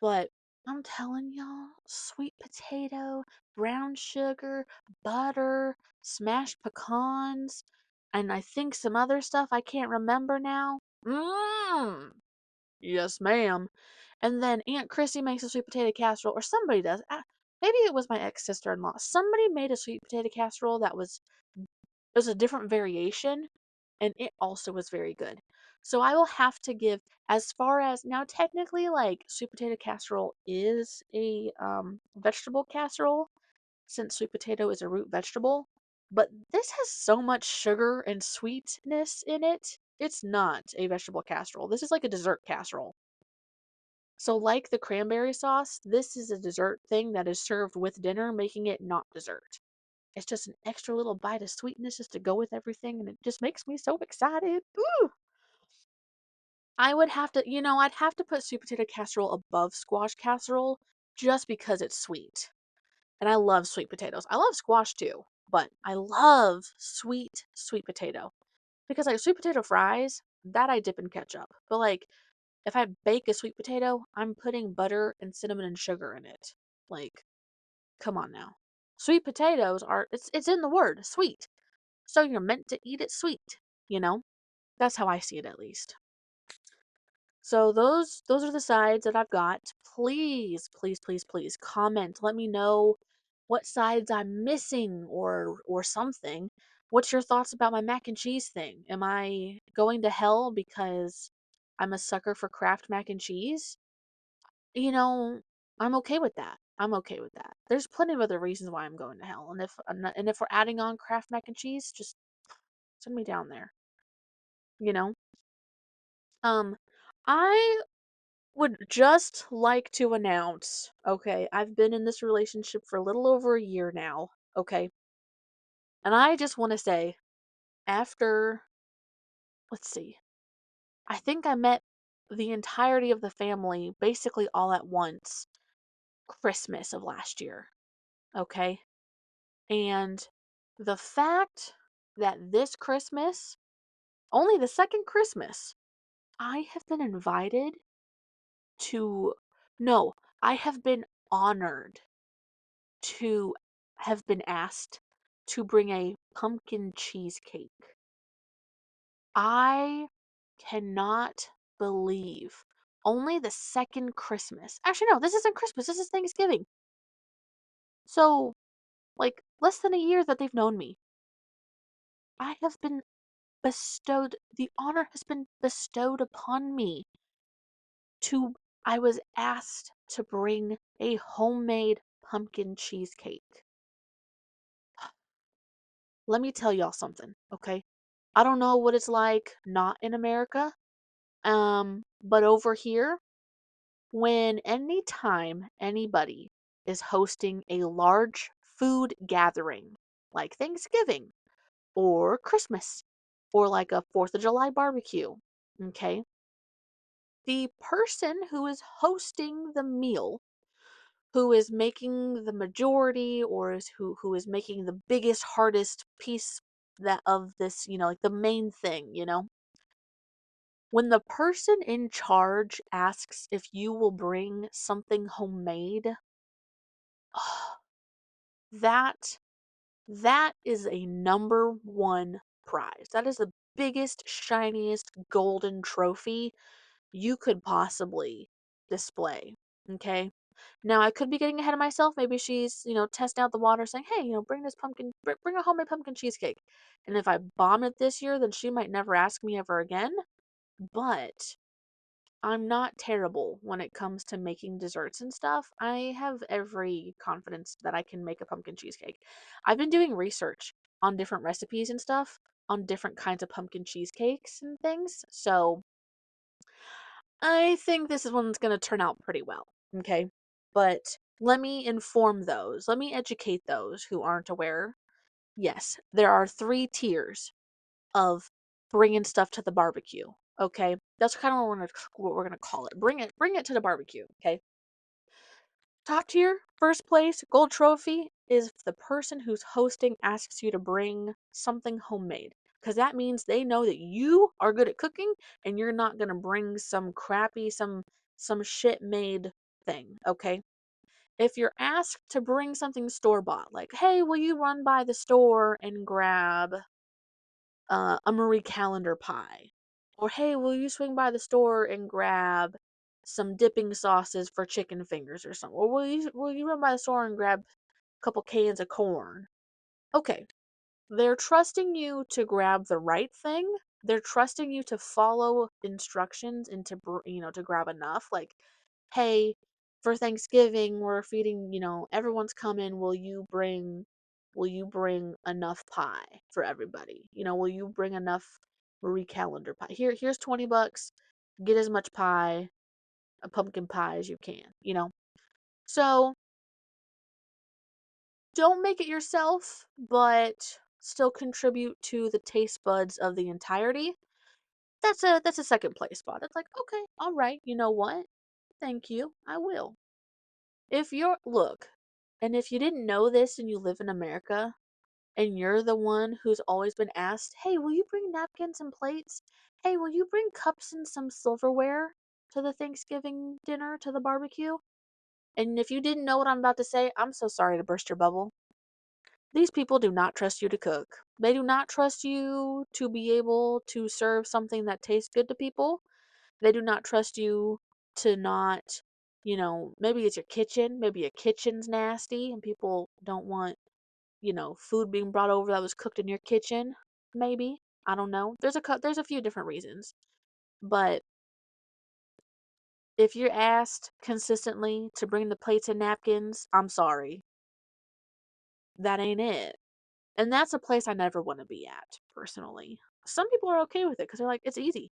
But I'm telling y'all, sweet potato, brown sugar, butter, smashed pecans, and I think some other stuff I can't remember now. Mmm. Yes, ma'am. And then Aunt Chrissy makes a sweet potato casserole, or somebody does. Maybe it was my ex sister-in-law. Somebody made a sweet potato casserole that was it was a different variation, and it also was very good. So I will have to give, as far as now, technically, like sweet potato casserole is a vegetable casserole since sweet potato is a root vegetable. But this has so much sugar and sweetness in it. It's not a vegetable casserole. This is like a dessert casserole. So, like the cranberry sauce, this is a dessert thing that is served with dinner, making it not dessert. It's just an extra little bite of sweetness just to go with everything, and it just makes me so excited. Ooh! I would have to, I'd have to put sweet potato casserole above squash casserole just because it's sweet. And I love sweet potatoes. I love squash too, but I love sweet potato. Because like sweet potato fries, that I dip in ketchup. But like if I bake a sweet potato, I'm putting butter and cinnamon and sugar in it. Like, come on now. Sweet potatoes are it's in the word, sweet. So you're meant to eat it sweet, you know? That's how I see it at least. So those are the sides that I've got. Please, please, please, please comment. Let me know what sides I'm missing or something. What's your thoughts about my mac and cheese thing? Am I going to hell because I'm a sucker for Kraft mac and cheese? You know, I'm okay with that. I'm okay with that. There's plenty of other reasons why I'm going to hell, and if we're adding on Kraft mac and cheese, just send me down there. You know. Um, I would just like to announce, okay, I've been in this relationship for a little over a year now, okay, and I just want to say, after, let's see, I think I met the entirety of the family basically all at once Christmas of last year, okay? And the fact that this Christmas, only the second Christmas, I have been invited to, no, I have been honored to have been asked to bring a pumpkin cheesecake. I cannot believe only the second Christmas. Actually, no, this isn't Christmas, this is Thanksgiving. So, like, less than a year that they've known me, I have been the honor has been bestowed upon me to, I was asked to bring a homemade pumpkin cheesecake. Let me tell y'all something, okay? I don't know what it's like not in America, but over here, when any time anybody is hosting a large food gathering, like Thanksgiving or Christmas or like a 4th of July barbecue, okay? The person who is hosting the meal, who is making the majority or who is making the biggest hardest piece that of this, like the main thing, when the person in charge asks if you will bring something homemade, that that is a number one prize. That is the biggest, shiniest golden trophy you could possibly display. Okay. Now I could be getting ahead of myself. Maybe she's, testing out the water, saying, "Hey, bring this bring a homemade pumpkin cheesecake." And if I bomb it this year, then she might never ask me ever again. But I'm not terrible when it comes to making desserts and stuff. I have every confidence that I can make a pumpkin cheesecake. I've been doing research on different recipes and stuff on different kinds of pumpkin cheesecakes and things. So I think this is one that's going to turn out pretty well. Okay. But let me inform those, let me educate those who aren't aware. Yes, there are 3 tiers of bringing stuff to the barbecue. Okay, that's kind of what we're gonna call it. Bring it to the barbecue. Okay, top tier, first place, gold trophy is if the person who's hosting asks you to bring something homemade. Because that means they know that you are good at cooking and you're not gonna bring some crappy, some shit made thing. Okay. If you're asked to bring something store bought, like, hey, will you run by the store and grab a Marie Callender pie? Or hey, will you swing by the store and grab some dipping sauces for chicken fingers or something? Or will you run by the store and grab a couple cans of corn? Okay, they're trusting you to grab the right thing. They're trusting you to follow instructions and to grab enough. Like, hey, for Thanksgiving, we're feeding, everyone's coming. Will you bring enough pie for everybody? Will you bring enough Marie Callender pie? Here's $20. Get as much pie, a pumpkin pie as you can. So don't make it yourself, but still contribute to the taste buds of the entirety. That's a second place spot. It's like, okay, all right, you know what? Thank you. I will. If you're look, and if you didn't know this and you live in America and you're the one who's always been asked, "Hey, will you bring napkins and plates? Hey, will you bring cups and some silverware to the Thanksgiving dinner, to the barbecue?" And if you didn't know what I'm about to say, I'm so sorry to burst your bubble. These people do not trust you to cook. They do not trust you to be able to serve something that tastes good to people. They do not trust you to not, maybe it's your kitchen. Maybe your kitchen's nasty and people don't want, food being brought over that was cooked in your kitchen. Maybe. I don't know. There's a few different reasons. But if you're asked consistently to bring the plates and napkins, I'm sorry. That ain't it. And that's a place I never want to be at, personally. Some people are okay with it because they're like, it's easy.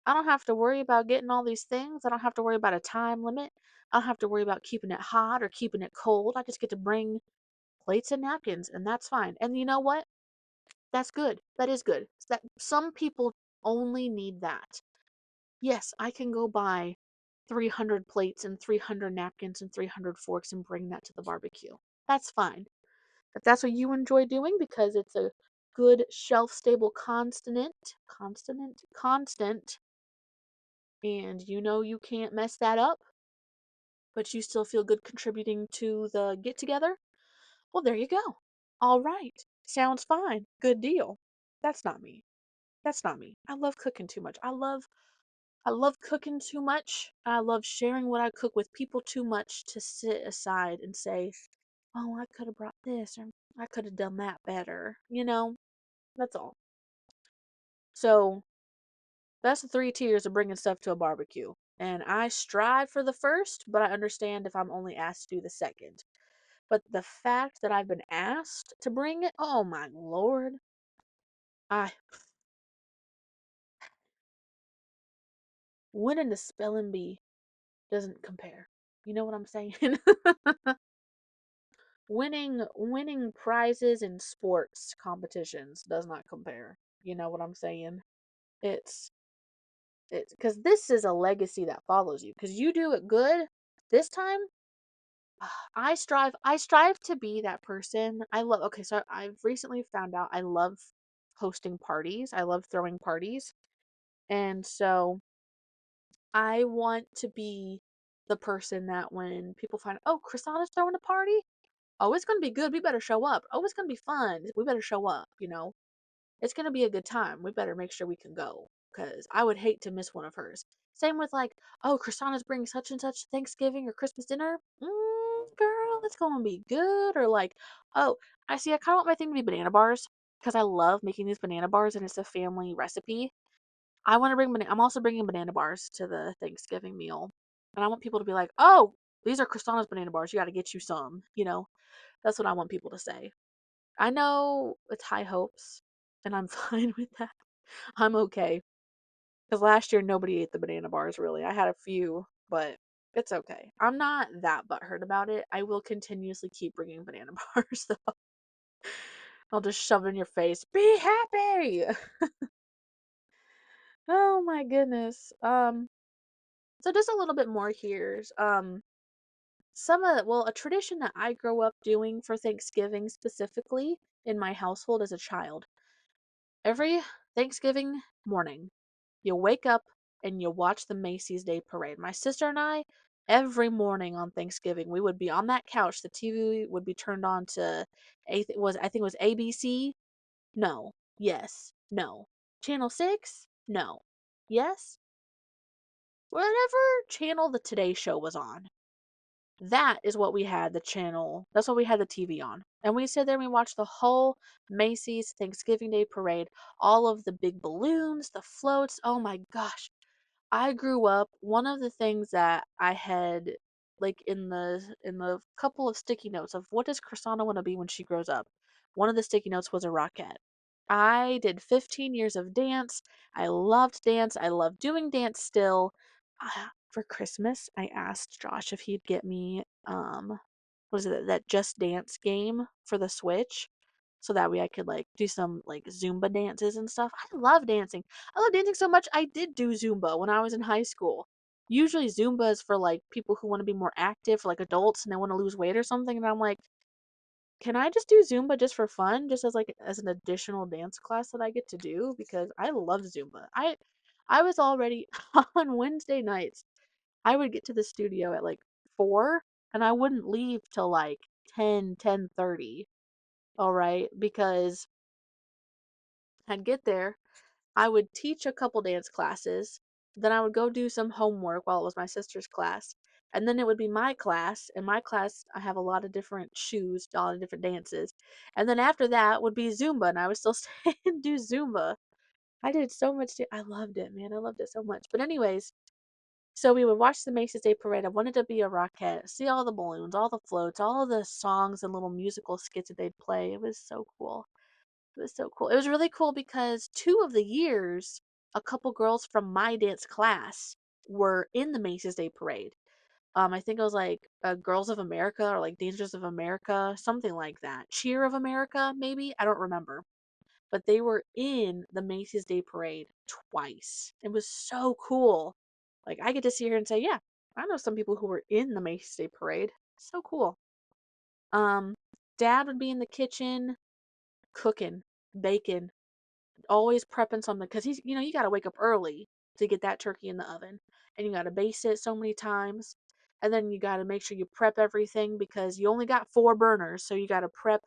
I don't have to worry about getting all these things. I don't have to worry about a time limit. I don't have to worry about keeping it hot or keeping it cold. I just get to bring plates and napkins, and that's fine. And you know what? That's good. That is good. That some people only need that. Yes, I can go buy 300 plates and 300 napkins and 300 forks and bring that to the barbecue. That's fine. If that's what you enjoy doing because it's a good shelf stable constant, and you know you can't mess that up, but you still feel good contributing to the get together, well, there you go. All right. Sounds fine. Good deal. That's not me. That's not me. I love cooking too much. I love cooking too much. I love sharing what I cook with people too much to sit aside and say, "Oh, I could have brought this or I could have done that better." That's all. So, that's the 3 tiers of bringing stuff to a barbecue. And I strive for the first, but I understand if I'm only asked to do the second. But the fact that I've been asked to bring it, oh my lord, I winning the spelling bee doesn't compare. You know what I'm saying? Winning prizes in sports competitions does not compare. You know what I'm saying? It's it's because this is a legacy that follows you. Because you do it good this time. I strive to be that person. I love Okay, so I've recently found out I love hosting parties. I love throwing parties. And so I want to be the person that when people find, oh, Kristana's throwing a party. Oh, it's gonna be good. We better show up. Oh, it's gonna be fun. We better show up. It's gonna be a good time. We better make sure we can go. Because I would hate to miss one of hers. Same with like, oh, Kristana's bringing such and such Thanksgiving or Christmas dinner. Girl, it's gonna be good. Or like, oh, I kind of want my thing to be banana bars because I love making these banana bars and it's a family recipe. I'm also bringing banana bars to the Thanksgiving meal, and I want people to be like, "Oh, these are Kristana's banana bars. You got to get you some." That's what I want people to say. I know it's high hopes, and I'm fine with that. I'm okay because last year nobody ate the banana bars really. I had a few, but It's okay. I'm not that butthurt about it. I will continuously keep bringing banana bars though. I'll just shove it in your face. Be happy. Oh my goodness. So just a little bit more here. A tradition that I grew up doing for Thanksgiving specifically in my household as a child. Every Thanksgiving morning, you wake up and you watch the Macy's Day Parade. My sister and I, every morning on Thanksgiving, we would be on that couch. The TV would be turned on to, I think it was ABC. No. Yes. No. Channel 6? No. Yes. Whatever channel the Today Show was on. That is what we had the channel. That's what we had the TV on. And we sit there and we watched the whole Macy's Thanksgiving Day Parade, all of the big balloons, the floats. Oh my gosh. I grew up, one of the things that I had like in the couple of sticky notes of what does Chrisana want to be when she grows up? One of the sticky notes was a rockette. I did 15 years of dance. I loved dance. I love doing dance still. For Christmas, I asked Josh if he'd get me was it that Just Dance game for the Switch so that way I could like do some like Zumba dances and stuff. I love dancing. I love dancing so much. I did do Zumba when I was in high school. Usually Zumba is for like people who want to be more active, for like adults and they want to lose weight or something. And I'm like, can I just do Zumba just for fun, just as like as an additional dance class that I get to do because I love Zumba. I was already on Wednesday nights. I would get to the studio at like 4 and I wouldn't leave till like 10:30. All right, because I'd get there, I would teach a couple dance classes, then I would go do some homework while it was my sister's class, and then it would be my class. In my class, I have a lot of different shoes, a lot of different dances. And then after that would be Zumba, and I would still stay and do Zumba. I did so much. I loved it, man. I loved it so much. But anyways, so we would watch the Macy's Day Parade. I wanted to be a Rockette, see all the balloons, all the floats, all of the songs and little musical skits that they'd play. It was so cool. It was so cool. It was really cool because 2 of the years, a couple girls from my dance class were in the Macy's Day Parade. I think it was like Girls of America or like Dancers of America, something like that. Cheer of America, maybe? I don't remember. But they were in the Macy's Day Parade twice. It was so cool. Like I get to see her and say, yeah, I know some people who were in the Macy's Day Parade. So cool. Um, Dad would be in the kitchen cooking, baking, always prepping something because you got to wake up early to get that turkey in the oven and you got to baste it so many times. And then you got to make sure you prep everything because you only got 4 burners. So you got to prep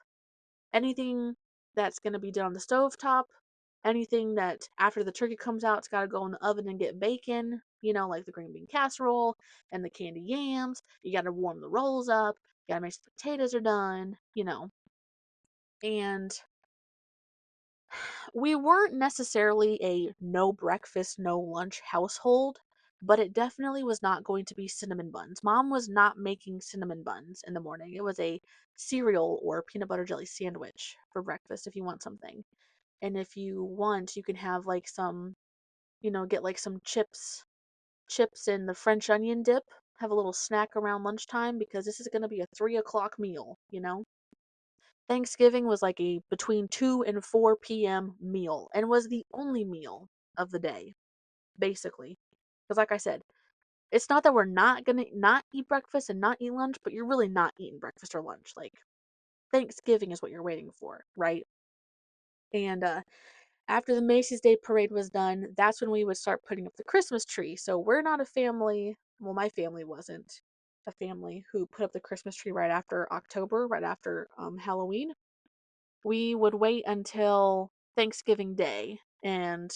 anything that's going to be done on the stove top, anything that after the turkey comes out, it's got to go in the oven and get bacon, like the green bean casserole and the candy yams. You got to warm the rolls up. You got to make sure the potatoes are done. And we weren't necessarily a no breakfast, no lunch household, but it definitely was not going to be cinnamon buns. Mom was not making cinnamon buns in the morning. It was a cereal or peanut butter jelly sandwich for breakfast if you want something. And if you want, you can have like some, get like some chips in the French onion dip. Have a little snack around lunchtime because this is going to be a 3 o'clock meal. Thanksgiving was like a between 2 and 4 p.m. meal and was the only meal of the day, basically. Because, like I said, it's not that we're not gonna not eat breakfast and not eat lunch, but you're really not eating breakfast or lunch. Like, Thanksgiving is what you're waiting for, right? And after the Macy's Day Parade was done, that's when we would start putting up the Christmas tree. So, we're not a family, well, my family wasn't a family who put up the Christmas tree right after October, right after Halloween. We would wait until Thanksgiving Day and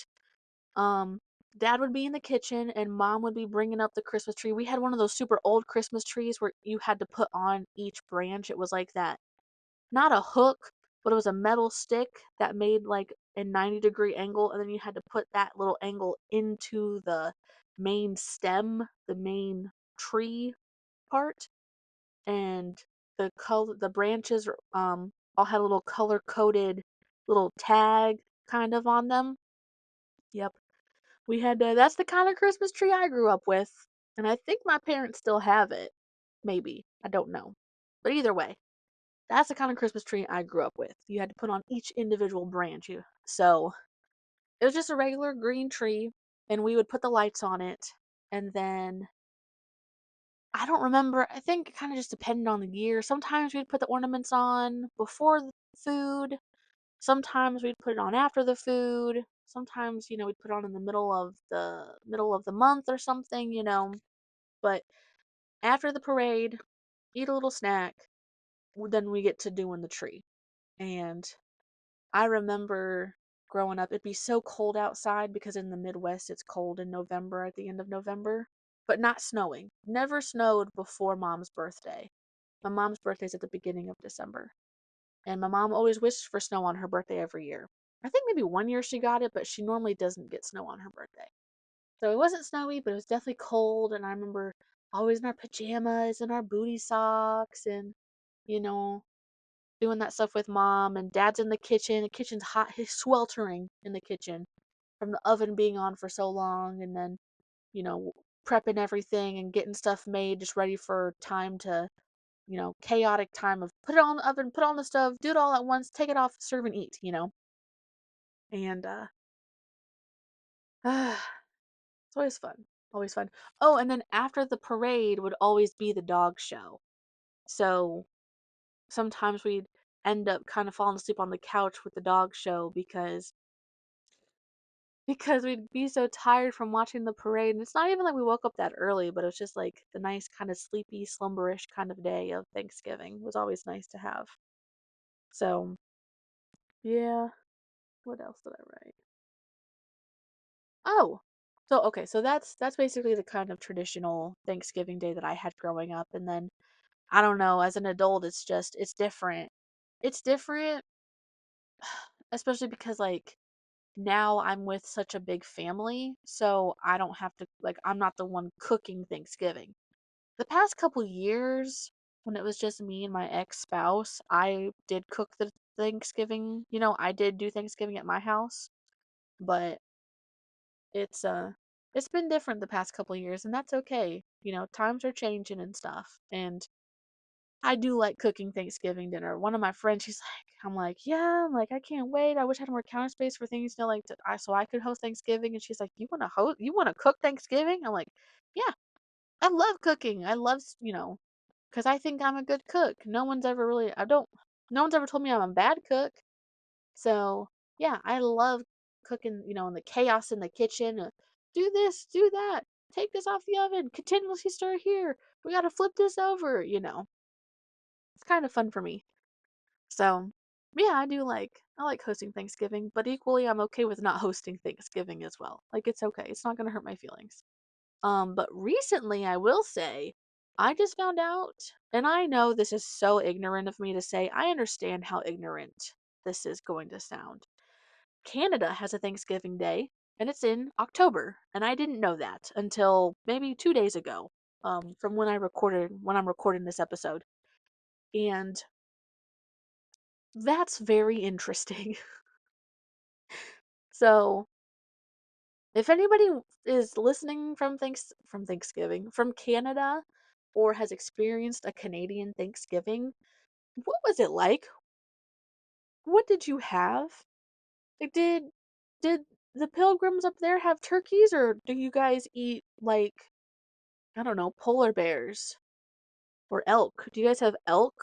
um dad would be in the kitchen and mom would be bringing up the Christmas tree. We had one of those super old Christmas trees where you had to put on each branch. It was like that, not a hook, but it was a metal stick that made like a 90-degree angle and then you had to put that little angle into the main stem, the main tree part and the branches all had a little color coded little tag kind of on them. Yep. We had that's the kind of Christmas tree I grew up with. And I think my parents still have it. Maybe. I don't know. But either way, that's the kind of Christmas tree I grew up with. You had to put on each individual branch. So it was just a regular green tree, and we would put the lights on it. And then I don't remember. I think it kind of just depended on the year. Sometimes we'd put the ornaments on before the food. Sometimes we'd put it on after the food. Sometimes, we'd put it on in the middle of the month or something. But after the parade, eat a little snack, then we get to doing the tree. And I remember growing up, it'd be so cold outside because in the Midwest it's cold in November, at the end of November, but not snowing. Never snowed before mom's birthday. My mom's birthday's at the beginning of December. And my mom always wished for snow on her birthday every year. I think maybe one year she got it, but she normally doesn't get snow on her birthday. So it wasn't snowy, but it was definitely cold. And I remember always in our pajamas and our booty socks and, you know, doing that stuff with mom. And dad's in the kitchen. The kitchen's hot, he's sweltering in the kitchen from the oven being on for so long. And then, you know, prepping everything and getting stuff made just ready for time to, chaotic time of put it on the oven, put it on the stove, do it all at once, take it off, serve and eat. And it's always fun. Always fun. Oh, and then after the parade would always be the dog show. So sometimes we'd end up kind of falling asleep on the couch with the dog show because we'd be so tired from watching the parade. And it's not even like we woke up that early, but it was just like the nice kind of sleepy, slumberish kind of day of Thanksgiving was always nice to have. So yeah, what else did I write? Oh, so okay, so that's basically the kind of traditional Thanksgiving day that I had growing up, and then I don't know, as an adult, it's different. It's different, especially because like now I'm with such a big family, so I don't have to like I'm not the one cooking Thanksgiving. The past couple years, when it was just me and my ex-spouse, I did cook the Thanksgiving. I did do Thanksgiving at my house, but it's it's been different the past couple years, and that's okay. Times are changing and stuff. And I do like cooking Thanksgiving dinner. One of my friends, she's like, I'm like, yeah, I'm like, I can't wait. I wish I had more counter space for things, like so I could host Thanksgiving. And she's like, you want to cook Thanksgiving? I'm like, yeah, I love cooking. I love, because I think I'm a good cook. No one's ever told me I'm a bad cook. So, yeah, I love cooking, and the chaos in the kitchen. Do this, do that, take this off the oven, continuously stir here. We gotta flip this over. It's kind of fun for me. So, yeah, I like hosting Thanksgiving, but equally I'm okay with not hosting Thanksgiving as well. Like it's okay. It's not gonna hurt my feelings. But recently I will say I just found out, and I know this is so ignorant of me to say, I understand how ignorant this is going to sound. Canada has a Thanksgiving Day, and it's in October, and I didn't know that until maybe 2 days ago, from when I'm recording this episode, and that's very interesting. So, if anybody is listening from Thanksgiving from Canada, or has experienced a Canadian Thanksgiving, what was it like? What did you have? Like, did the pilgrims up there have turkeys, or do you guys eat like I don't know, polar bears or elk? Do you guys have elk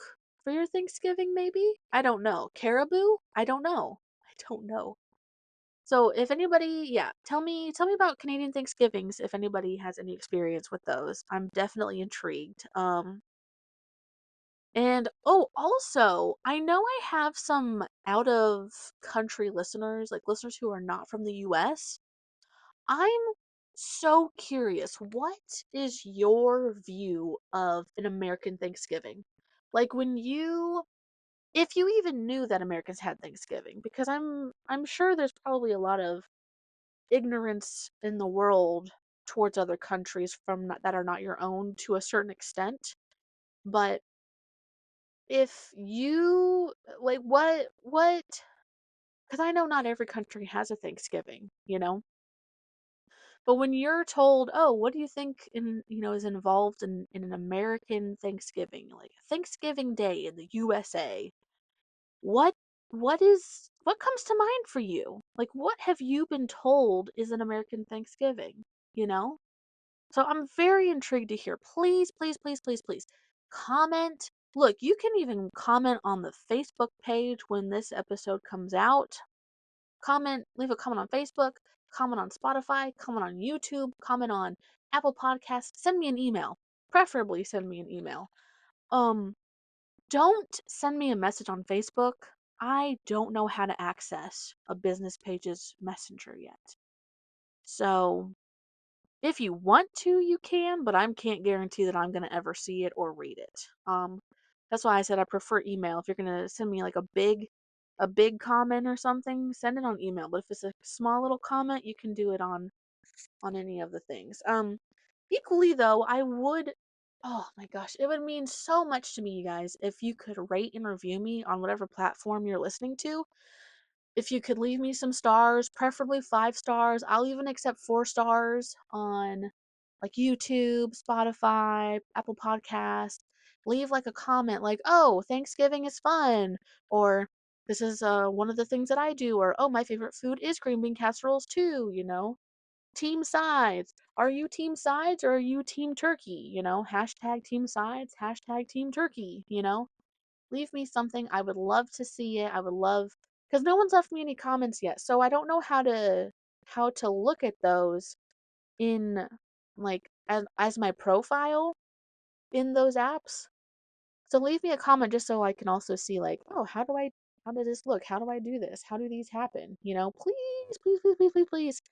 for your Thanksgiving maybe? I don't know. Caribou? I don't know. I don't know. So if anybody, yeah, tell me about Canadian Thanksgivings if anybody has any experience with those. I'm definitely intrigued. And oh, also, I know I have some out of country listeners, like listeners who are not from the US. I'm so curious. What is your view of an American Thanksgiving? Like if you even knew that Americans had Thanksgiving, because I'm sure there's probably a lot of ignorance in the world towards other countries that are not your own to a certain extent. But if you like what because I know not every country has a Thanksgiving. But when you're told, "Oh, what do you think is involved in an American Thanksgiving, like Thanksgiving Day in the USA?" What what comes to mind for you? Like what have you been told is an American Thanksgiving, you know? So I'm very intrigued to hear. Please, please, please, please, please comment. Look, you can even comment on the Facebook page when this episode comes out. Comment, leave a comment on Facebook, comment on Spotify, comment on YouTube, comment on Apple Podcasts, send me an email. Preferably send me an email. Um, don't send me a message on Facebook. I don't know how to access a business page's messenger yet. So if you want to, you can, but I can't guarantee that I'm gonna ever see it or read it. That's why I said I prefer email. If you're gonna send me like a big comment or something, send it on email. But if it's a small little comment, you can do it on any of the things. Equally though, I would oh my gosh, it would mean so much to me, you guys, if you could rate and review me on whatever platform you're listening to. If you could leave me some stars, preferably 5 stars. I'll even accept 4 stars on like YouTube, Spotify, Apple Podcast. Leave like a comment like, "Oh, Thanksgiving is fun," or "This is one of the things that I do," or "Oh, my favorite food is green bean casseroles too," you know? Team sides. Are you team sides or are you team turkey? Hashtag team sides, hashtag team turkey, leave me something. I would love to see it. I would love because no one's left me any comments yet. So I don't know how to look at those in like as my profile in those apps. So leave me a comment just so I can also see like, oh, how does this look? How do I do this? How do these happen? Please, please, please, please, please, please.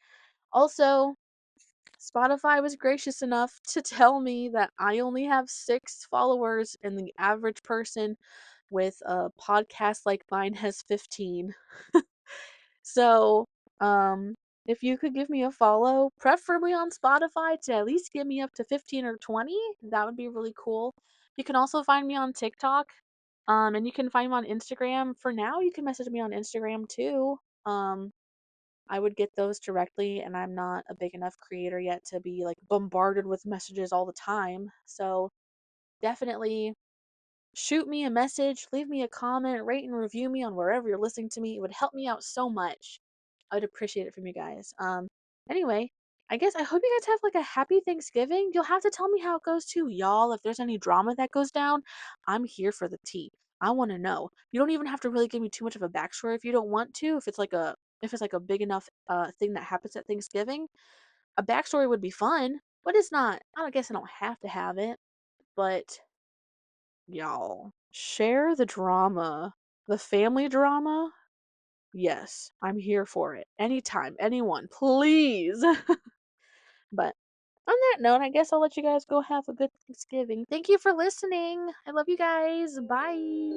Also, Spotify was gracious enough to tell me that I only have 6 followers and the average person with a podcast like mine has 15. So, um, if you could give me a follow, preferably on Spotify to at least get me up to 15 or 20, that would be really cool. You can also find me on TikTok, and you can find me on Instagram. For now, you can message me on Instagram too. I would get those directly, and I'm not a big enough creator yet to be like bombarded with messages all the time. So, definitely shoot me a message, leave me a comment, rate and review me on wherever you're listening to me. It would help me out so much. I would appreciate it from you guys. Anyway, I guess I hope you guys have like a happy Thanksgiving. You'll have to tell me how it goes too, y'all. If there's any drama that goes down, I'm here for the tea. I want to know. You don't even have to really give me too much of a backstory if you don't want to. If it's like a big enough thing that happens at Thanksgiving, a backstory would be fun, but it's not. I don't guess I don't have to have it, but y'all, share the drama. The family drama? Yes, I'm here for it. Anytime, anyone, please. But on that note, I guess I'll let you guys go have a good Thanksgiving. Thank you for listening. I love you guys. Bye.